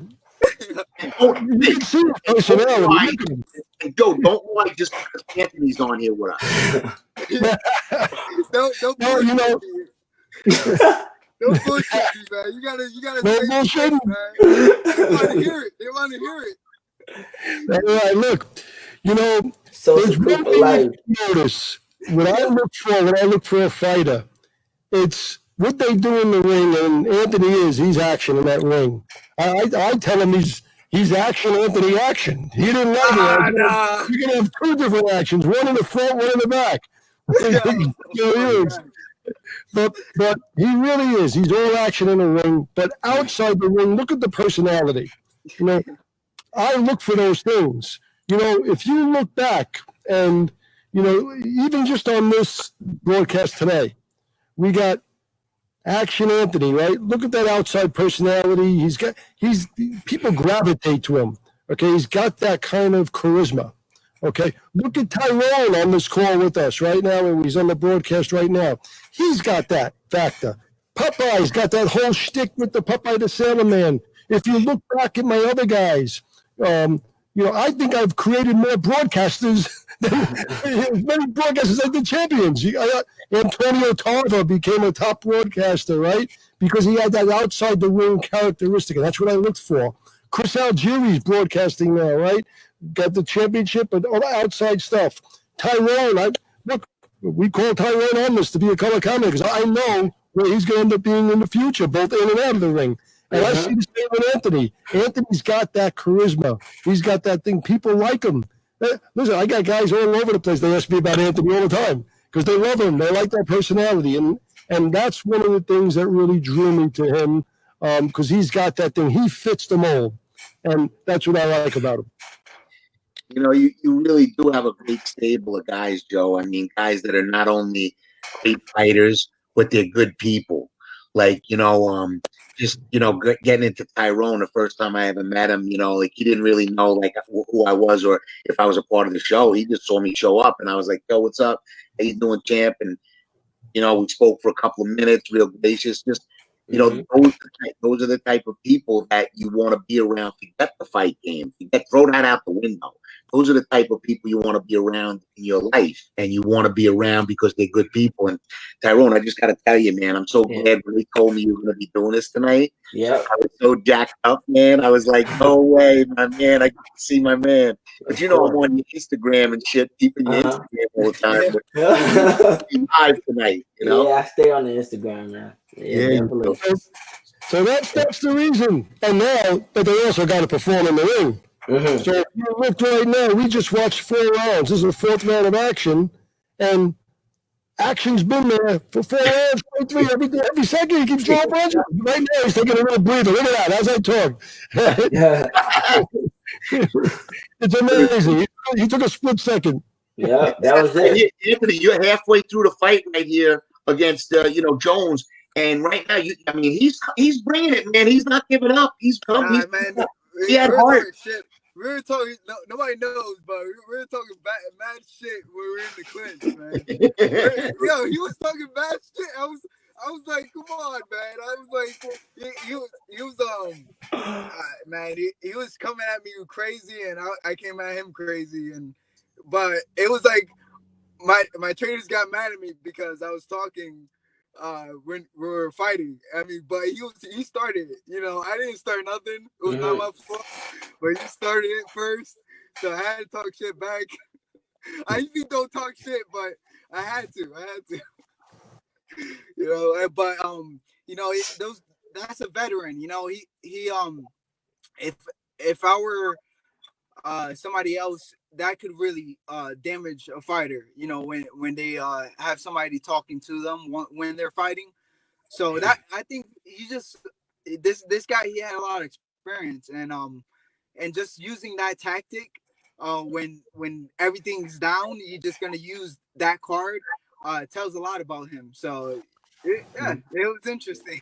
You can see his personality. And Joe, don't lie just because Anthony's on here with us. Don't no, you know. Don't bullshit me, man. You gotta no say bullshit, man. They want to hear it. They want to hear it. All right, look, you know, there's one thing you notice when I look for a fighter, it's what they do in the ring, and Anthony he's action in that ring. I tell him he's action, Anthony action. He didn't like it. Nah. You can have two different actions, one in the front, one in the back. But he really is. He's all action in the ring. But outside the ring, look at the personality. You know, I look for those things. You know, if you look back and, you know, even just on this broadcast today, we got Action Anthony, right? Look at that outside personality. People gravitate to him. Okay. He's got that kind of charisma. Okay. Look at Tyrone on this call with us right now, and he's on the broadcast right now. He's got that factor. Popeye's got that whole shtick with the Popeye the Sailor Man. If you look back at my other guys, you know, I think I've created more broadcasters than as many broadcasters as the champions. Antonio Tarver became a top broadcaster, right? Because he had that outside the ring characteristic, and that's what I looked for. Chris Algieri's broadcasting now, right? Got the championship and all the outside stuff. Tyrone, look, we call Tyrone on this to be a color commentator because I know where he's going to end up being in the future, both in and out of the ring. And I see the same with Anthony. Anthony's got that charisma. He's got that thing. People like him. Listen, I got guys all over the place. They ask me about Anthony all the time because they love him. They like that personality. And that's one of the things that really drew me to him because he's got that thing. He fits the mold. And that's what I like about him. You know, you really do have a great stable of guys, Joe. I mean, guys that are not only great fighters, but they're good people. Like, you know, just, you know, getting into Tyrone the first time I ever met him, you know, like he didn't really know like who I was or if I was a part of the show. He just saw me show up and I was like, yo, what's up? How you doing, champ? And, you know, we spoke for a couple of minutes, real gracious. Just, you know, those are the type of people that you want to be around. Forget the fight game. Throw that out the window. Those are the type of people you want to be around in your life, and you want to be around because they're good people. And Tyrone, I just got to tell you, man, I'm so glad when he told me you were going to be doing this tonight. Yeah, I was so jacked up, man. I was like, no way, my man. I get to see my man. But you know, I'm on your Instagram and shit, keeping your Instagram all the time. But you live tonight, you know? Yeah, I stay on the Instagram, man. Yeah, definitely. So that's the reason. And now, but they also got to perform in the ring. So if you look right now, we just watched 4 rounds. This is the 4th round of action, and action's been there for 4 rounds, 3, every second he keeps throwing punches. Right now he's taking a little breather. Look at that as I talk. It's amazing. He took a split second. Yeah, that was it. Anthony, you're halfway through the fight right here against you know, Jones, and right now I mean he's bringing it, man. He's not giving up. He's coming. Man, he had heart. We were talking. Nobody knows, but we were talking mad shit when we were in the clinch, man. Yo, he was talking mad shit. I was like, come on, man. I was like, he was man, he was coming at me crazy, and I came at him crazy, but it was like my trainers got mad at me because I was talking when we were fighting. I mean, but he started it. You know, I didn't start nothing. It was not my fault, but he started it first, so I had to talk shit back. I usually don't talk shit, but I had to. You know, but you know, that's a veteran. You know, he if I were somebody else, that could really damage a fighter, you know, when they have somebody talking to them when they're fighting. So that, I think he just this guy, he had a lot of experience, and just using that tactic when everything's down, you're just gonna use that card. Tells a lot about him. So it was interesting.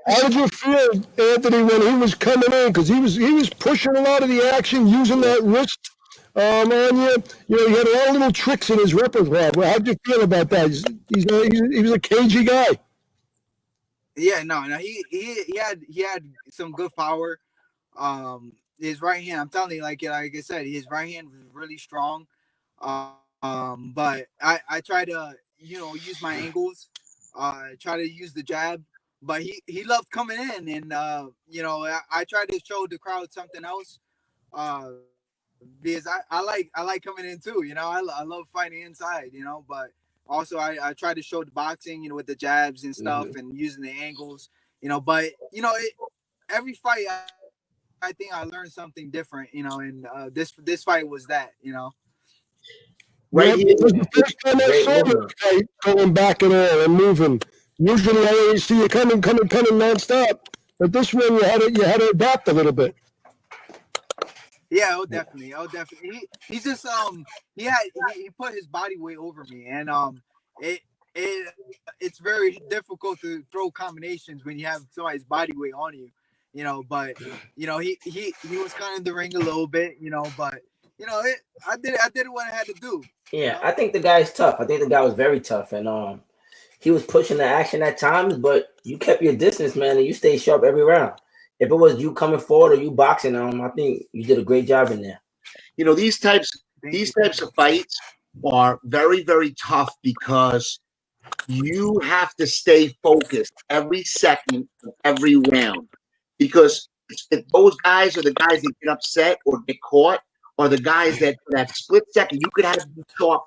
How did you feel, Anthony, when he was coming in? Because he was pushing a lot of the action, using that wrist on you. You know, he had a lot of little tricks in his repertoire. Well, how did you feel about that? He was a cagey guy. Yeah, no, he had some good power. His right hand, I'm telling you, like I said, his right hand was really strong. But I try to, you know, use my angles, try to use the jab, but he loved coming in, and you know, I try to show the crowd something else, because I like coming in too, you know. I love fighting inside, you know, but also I try to show the boxing, you know, with the jabs and stuff, and using the angles, you know. But you know, every fight I think I learned something different, you know, and this fight was that, you know. Right here. It was the first time I saw you fight going back and all and moving. Usually I always see you coming nonstop, but this one you had to adapt a little bit. Yeah, oh definitely. He's just he put his body weight over me, and it's very difficult to throw combinations when you have somebody's body weight on you, you know. But you know, he was kind of in the ring a little bit, you know, but you know, I did what I had to do. Yeah, you know? I think the guy's tough. I think the guy was very tough, and he was pushing the action at times, but you kept your distance, man, and you stayed sharp every round. If it was you coming forward or you boxing I think you did a great job in there. You know, these types of fights are very, very tough because you have to stay focused every second of every round. Because if those guys are the guys that get upset or get caught, or the guys that for that split second you could have them sharp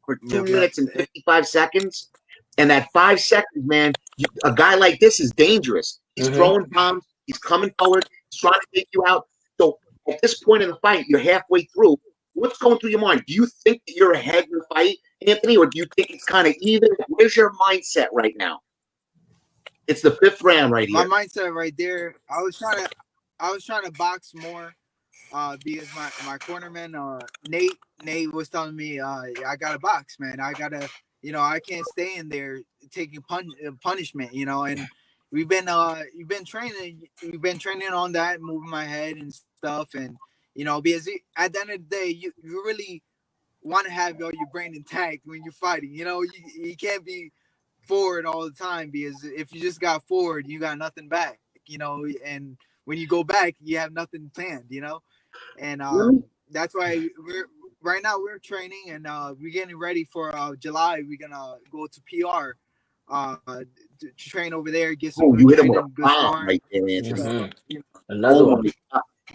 for 2 minutes and 55 seconds. And that 5 seconds, man, a guy like this is dangerous. He's throwing bombs. He's coming forward. He's trying to take you out. So at this point in the fight, you're halfway through. What's going through your mind? Do you think that you're ahead in the fight, Anthony, or do you think it's kind of even? Where's your mindset right now? It's the 5th round right here. My mindset right there. I was trying to box more, because my cornerman, Nate was telling me, I gotta box, man. I gotta, I can't stay in there taking punishment, and we've been training on that, moving my head and stuff, and because at the end of the day, you really want to have all your brain intact when you're fighting. You can't be forward all the time, because if you just got forward, you got nothing back. And when you go back, you have nothing planned. And that's why we're training, and we're getting ready for July. We're gonna go to PR to train over there, get some you good hit him with training, a good bomb sparring. right there, Anthony. Another one.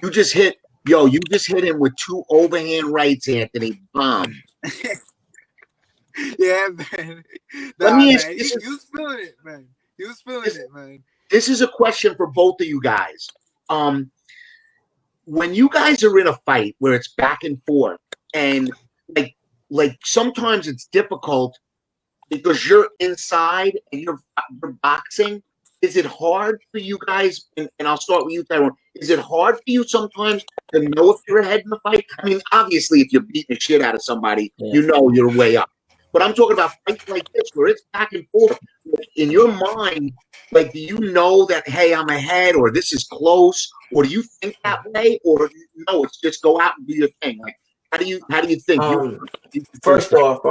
You just hit him with 2 overhand rights, Anthony. Bomb. Yeah, man. Let me ask man. you, He was feeling it, man. He was feeling it, man. This is a question for both of you guys. When you guys are in a fight where it's back and forth, and like sometimes it's difficult because you're inside and you're boxing. Is it hard for you guys? And I'll start with you, Tyrone. Is it hard for you sometimes to know if you're ahead in the fight? I mean, obviously, if you're beating the shit out of somebody, you know you're way up. But I'm talking about fights like this where it's back and forth. In your mind, like, do you know that, hey, I'm ahead, or this is close, or do you think that way, or no, it's just go out and do your thing? Like, how do you think? First off,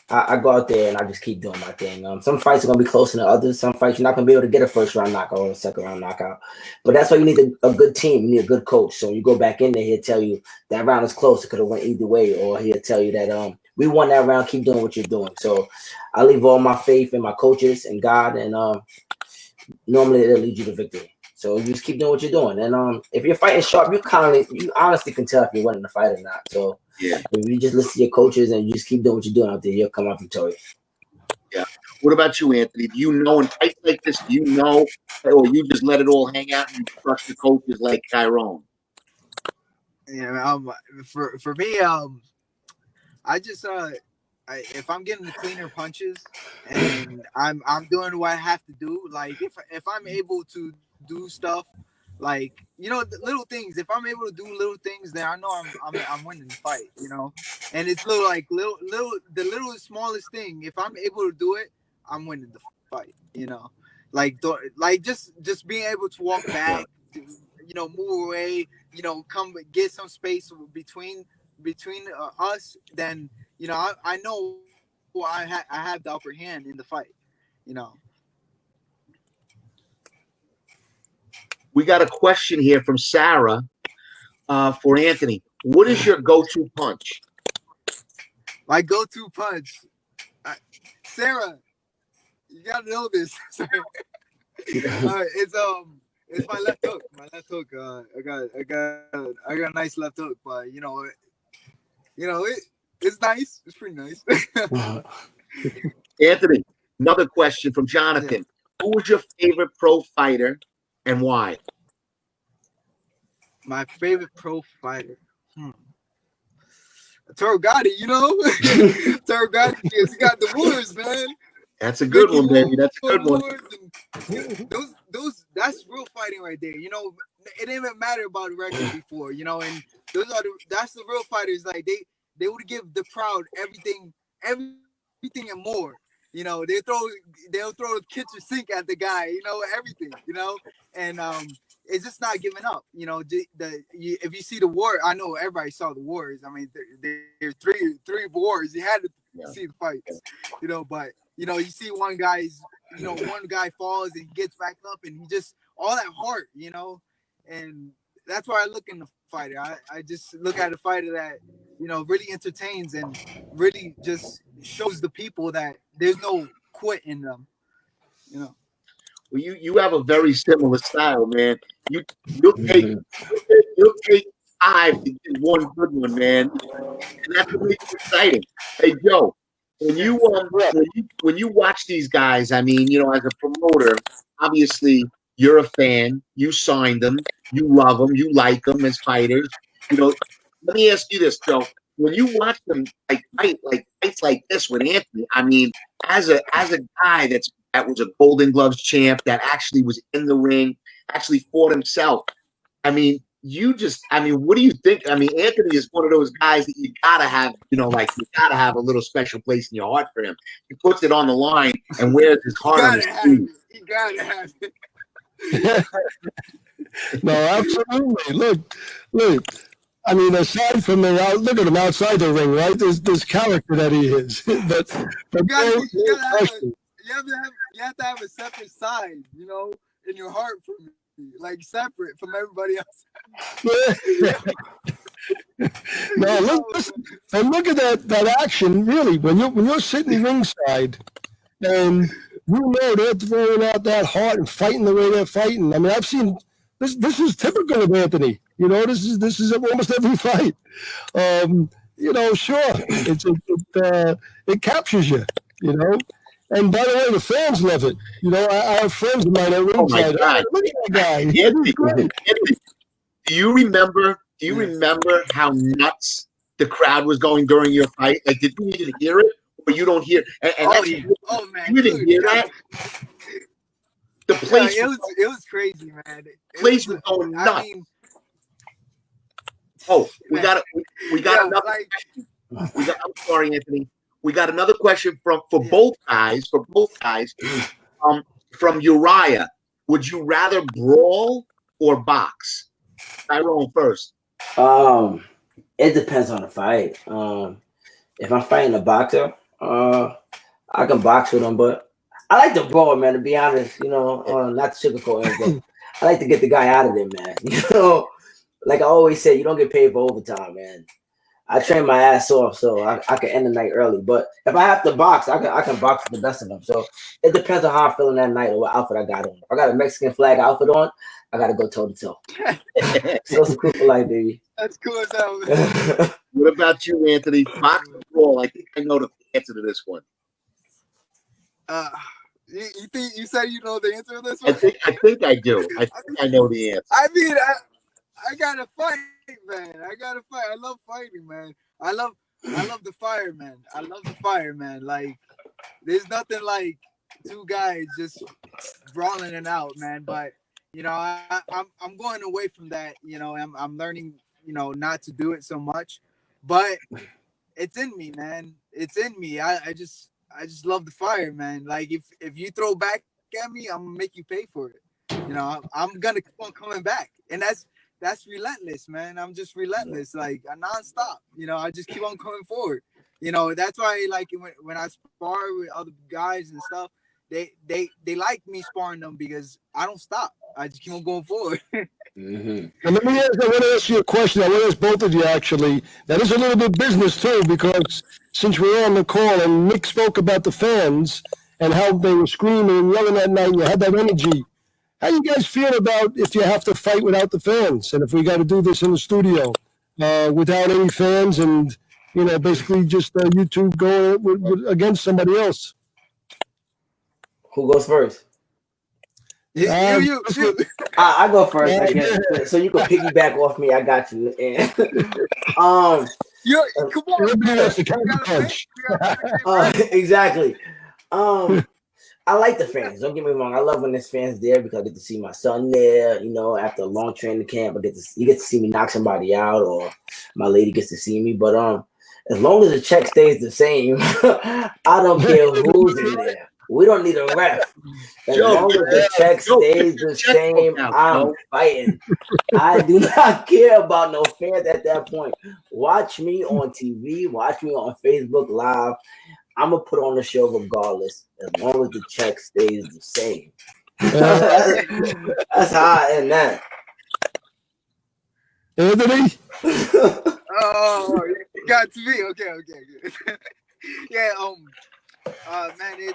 I go out there and I just keep doing my thing. Some fights are gonna be closer than others. Some fights you're not gonna be able to get a first round knockout or a second round knockout. But that's why you need a good team. You need a good coach. So you go back in there, he'll tell you that round is close. It could have went either way, or he'll tell you that we won that round. Keep doing what you're doing. So I leave all my faith in my coaches and God, and normally they'll lead you to victory. So you just keep doing what you're doing. And if you're fighting sharp, you honestly can tell if you're winning the fight or not. So if you just listen to your coaches and you just keep doing what you're doing out there, you'll come out victorious. Yeah. What about you, Anthony? Do you know in fights like this, or you just let it all hang out and you trust your coaches like Tyrone? Yeah, for me, I just if I'm getting the cleaner punches and I'm doing what I have to do, like if I'm able to do stuff, like the little things. If I'm able to do little things, then I know I'm winning the fight. And it's the little smallest thing. If I'm able to do it, I'm winning the fight. Like just being able to walk back, move away, come get some space between us. Then I know I have the upper hand in the fight. We got a question here from Sarah for Anthony. What is your go-to punch? My go-to punch, Sarah, you gotta know this. It's my left hook. My left hook. I got a nice left hook, but it's nice. It's pretty nice. Anthony, another question from Jonathan. Who was your favorite pro fighter and why? My favorite pro fighter. Toro Gotti, Toro Gotti, because he got the wars, man. That's a good one, baby. That's a good one. That's real fighting right there. It didn't even matter about the record before, and that's the real fighters. Like they would give the crowd everything and more. They'll throw a kitchen sink at the guy, everything, and it's just not giving up. If you see the war, I know everybody saw the wars. I mean, there's three wars. You had to see the fights, but you see one guy falls and he gets back up and he just all that heart, and that's why I look in the fighter. I just look at a fighter that, really entertains and really just shows the people that there's no quit in them, Well, you have a very similar style, man. You'll take 5 to get one good one, man. And that's what makes it exciting. Hey, Joe, when you when you watch these guys, I mean, you know, as a promoter, obviously you're a fan. You signed them. You love them. You like them as fighters. You know, let me ask you this, Joe. When you watch them like fights like this with Anthony, I mean, as a guy that was a Golden Gloves champ, that actually was in the ring, actually fought himself. I mean, I mean, what do you think? I mean, Anthony is one of those guys that you gotta have, you know, like you gotta have a little special place in your heart for him. He puts it on the line and wears his heart on his sleeve. You gotta have it. No, absolutely. Look. I mean, aside from look at him outside the ring, right? There's character that he is, but you have to have a separate side, you know, in your heart for me, like separate from everybody else. No, look at that action. Really, when you're sitting ringside, and you know they're throwing out that heart and fighting the way they're fighting. I mean, I've seen this. This is typical of Anthony. You know, this is almost every fight. You know, sure, it captures you. You know, and by the way, the fans love it. You know, I have friends of mine at ringside. God. Look at that guy. Anthony, do you remember how nuts the crowd was going during your fight? Like, did you even hear it, or you don't hear? Oh man, you didn't hear that? The place, it was crazy, man. Place was going nuts. I mean, we got another. Like, I'm sorry, Anthony. We got another question for both guys. From Uriah, would you rather brawl or box? Tyrone first. It depends on the fight. If I'm fighting a boxer, I can box with him, but I like to brawl, man. To be honest, you know, not to sugarcoat anything. I like to get the guy out of there, man. You know, like I always say, you don't get paid for overtime, man. I train my ass off so I can end the night early. But if I have to box, I can box with the best of them. So it depends on how I'm feeling that night or what outfit I got on. If I got a Mexican flag outfit on, I got to go toe to toe. So it's cool for life, baby. That's cool as hell, man. What about you, Anthony? Box or brawl? I think I know the answer to this one. You think you said you know the answer to this one? I think I do. I think I know the answer. I mean, I gotta fight, man. I gotta fight. I love fighting, man. I love the fire, man. I love the fire, man. Like, there's nothing like two guys just brawling it out, man. But you know, I'm going away from that. You know, I'm learning, you know, not to do it so much. But it's in me, man. It's in me. I just love the fire, man. Like, if you throw back at me, I'm gonna make you pay for it. You know, I'm gonna keep on coming back, and that's relentless, man. I'm just relentless, like a nonstop. You know, I just keep on coming forward. You know, that's why, like, when I spar with other guys and stuff, they like me sparring them because I don't stop. I just keep on going forward. Mm-hmm. And I want to ask you a question. I want to ask both of you, actually. That is a little bit business, too, because since we're on the call and Nick spoke about the fans and how they were screaming and yelling that night and you had that energy, how you guys feel about if you have to fight without the fans and if we got to do this in the studio without any fans and, you know, basically just you two going against somebody else? Who goes first? You. I go first, I guess. So you can piggyback off me. I got you. And come on. Exactly. I like the fans. Don't get me wrong. I love when there's fans there because I get to see my son there. You know, after a long training camp, you get to see me knock somebody out, or my lady gets to see me. But as long as the check stays the same, I don't care who's in there. We don't need a ref. As long as the check stays the same, I'm fighting. I do not care about no fans at that point. Watch me on TV. Watch me on Facebook Live. I'm going to put on the show regardless, as long as the check stays the same. That's how I end that. Anthony? Oh, you got to me. Okay. Yeah, man,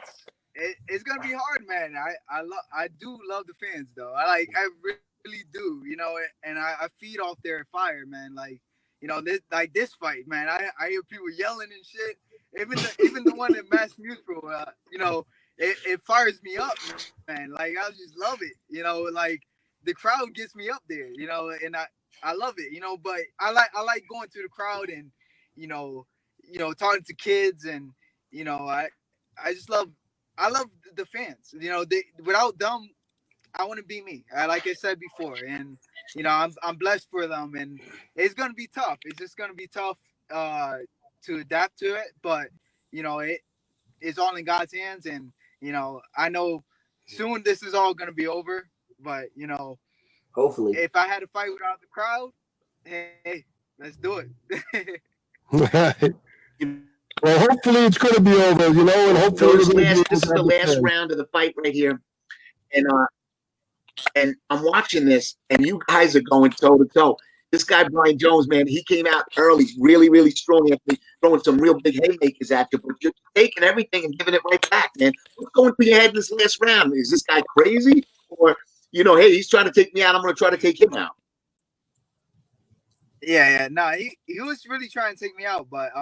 it's gonna be hard, man. I do love the fans, though. I really do, you know, and I feed off their fire, man. Like, you know, this fight, man. I hear people yelling and shit. Even the one at Mass Mutual, you know, it fires me up, man. Like I just love it, you know. Like the crowd gets me up there, you know, and I love it, you know. But I like going to the crowd and you know talking to kids and you know I just love the fans, you know. Without them, I want to be me. Like I said before, and you know I'm blessed for them, and it's gonna be tough. It's just gonna be tough to adapt to it, but you know it's all in God's hands, and you know I know soon this is all gonna be over. But you know, hopefully, if I had to fight without the crowd, hey, let's do it. Right. Well, hopefully it's going to be over, you know, and hopefully this is the last round of the fight right here, and I'm watching this, and you guys are going toe to toe. This guy Brian Jones, man, he came out early, really, really strong, after throwing some real big haymakers at you, but you're taking everything and giving it right back, man. What's going through your head in this last round? Is this guy crazy, or you know, hey, he's trying to take me out, I'm going to try to take him out? Yeah. No, he was really trying to take me out, but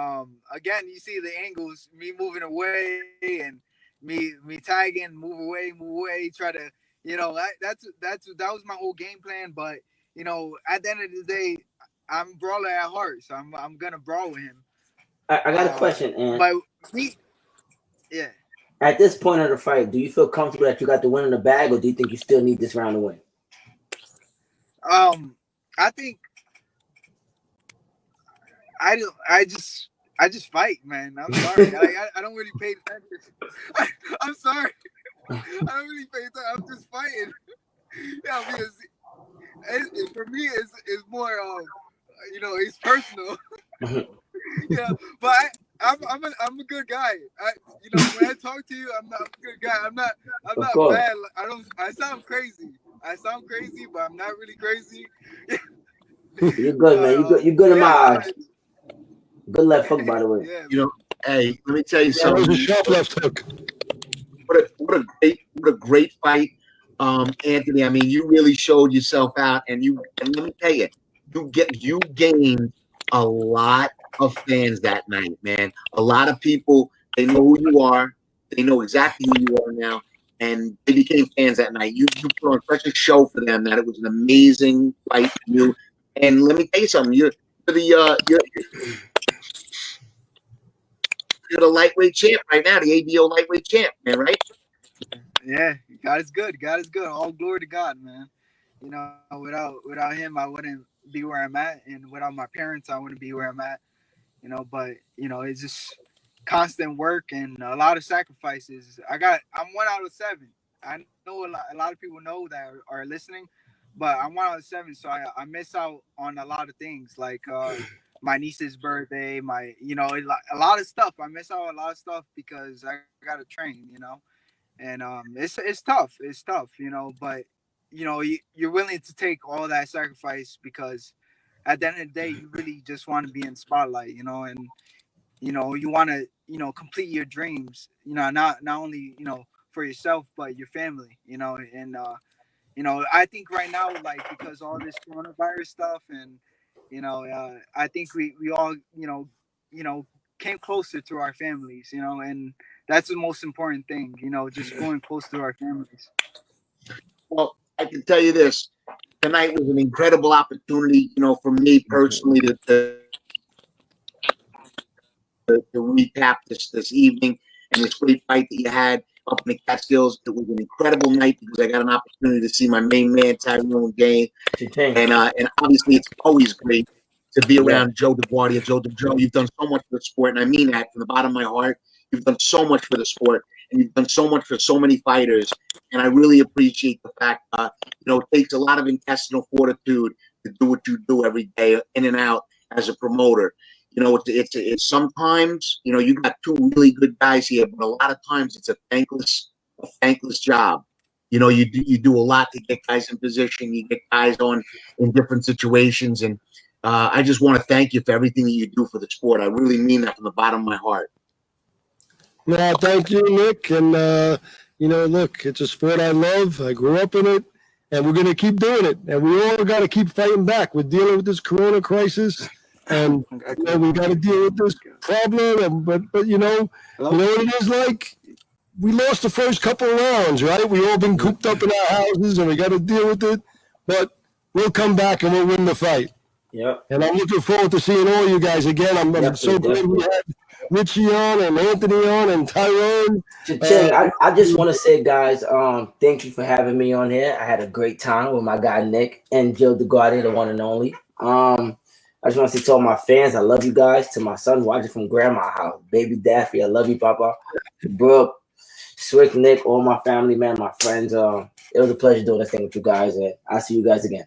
again, you see the angles, me moving away and me tagging, move away, try to, you know, that was my whole game plan. But you know, at the end of the day, I'm brawler at heart, so I'm gonna brawl with him. I got a question, and but yeah. At this point of the fight, do you feel comfortable that you got the win in the bag, or do you think you still need this round to win? I think I just fight, man. I'm sorry. I don't really pay attention. I'm sorry. I don't really pay attention. I'm just fighting. Yeah, because for me, it's more, you know, it's personal. Yeah, but I'm a good guy. You know, when I talk to you, I'm a good guy. I'm not bad. I sound crazy. But I'm not really crazy. You're good, man. You're good in my eyes. Good left hook, by the way. Yeah, you know, hey, let me tell you something. That was a sharp left hook. What a great fight, Anthony. I mean, you really showed yourself out, and let me tell you, you gained a lot of fans that night, man. A lot of people, they know who you are, they know exactly who you are now, and they became fans that night. You put on such a show for them that it was an amazing fight for you. And let me tell you something, you're the lightweight champ right now, the ABO lightweight champ, man, right? Yeah, God is good. God is good. All glory to God, man. You know, without him, I wouldn't be where I'm at, and without my parents, I wouldn't be where I'm at. You know, but you know, it's just constant work and a lot of sacrifices. I'm 1 out of 7. I know a lot of people know that are listening, but I'm 1 out of 7, so I miss out on a lot of things like my niece's birthday, you know, a lot of stuff. I miss out on a lot of stuff because I gotta train, you know, and it's tough. It's tough, you know, but you know, you're willing to take all that sacrifice because at the end of the day, you really just want to be in spotlight, you know, and you know, you want to, you know, complete your dreams, you know, not only, you know, for yourself but your family, you know, and you know, I think right now, like, because all this coronavirus stuff and, you know, I think we all, you know, came closer to our families, you know, and that's the most important thing, you know, just going close to our families. Well, I can tell you this. Tonight was an incredible opportunity, you know, for me personally to recap this evening and this great fight that you had up in the Catskills. It was an incredible night because I got an opportunity to see my main man, Tyrone Gain. And obviously it's always great to be around Joe DeGuardia. Joe, you've done so much for the sport, and I mean that from the bottom of my heart. You've done so much for the sport, and you've done so much for so many fighters. And I really appreciate the fact, you know, it takes a lot of intestinal fortitude to do what you do every day, in and out as a promoter. You know, it's sometimes, you know, you got two really good guys here, but a lot of times it's a thankless job. You know, you do a lot to get guys in position. You get guys in different situations, and I just want to thank you for everything that you do for the sport. I really mean that from the bottom of my heart. No, thank you, Nick. And you know, look, it's a sport I love. I grew up in it. and we're going to keep doing it. And we all got to keep fighting back. We're dealing with this Corona crisis, and you know, we got to deal with this problem. And, but you know what it is like. We lost the first couple of rounds, right? We all been cooped up in our houses, and we got to deal with it. But we'll come back and we'll win the fight. Yep. And I'm looking forward to seeing all you guys again. I'm so glad we had Richie on and Anthony on and Tyrone. Cha-ching, I just want to say, guys, thank you for having me on here. I had a great time with my guy Nick and Joe DeGuardia, the one and only. I just want to say to all my fans, I love you guys. To my son watching from grandma's house, baby Daffy, I love you, Papa. Brooke, Swick, Nick, all my family, man, my friends. It was a pleasure doing this thing with you guys, and I'll see you guys again.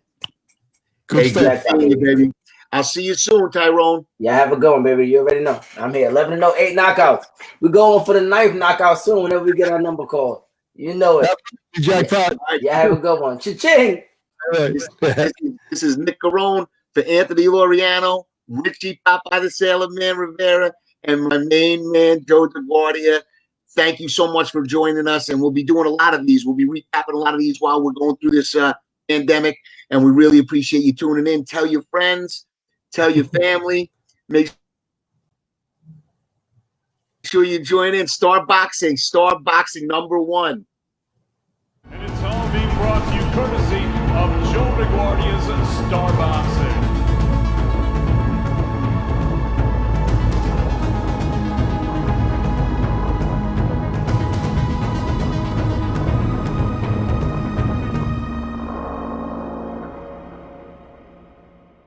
Good stuff, baby. I'll see you soon, Tyrone. Yeah, have a good one, baby. You already know. I'm here. 11-0, 8 knockouts. We're going for the 9th knockout soon whenever we get our number called. You know it. Jackpot. Yeah, have a good one. Cha-ching. This is Nick Carone for Anthony Laureano, Richie Popeye the Sailor Man Rivera, and my main man, Joe DeGuardia. Thank you so much for joining us, and we'll be doing a lot of these. We'll be recapping a lot of these while we're going through this pandemic, and we really appreciate you tuning in. Tell your friends, tell your family. Make sure you join in. Star Boxing #1. And it's all being brought to you courtesy of Joe DeGuardia's Star Boxing.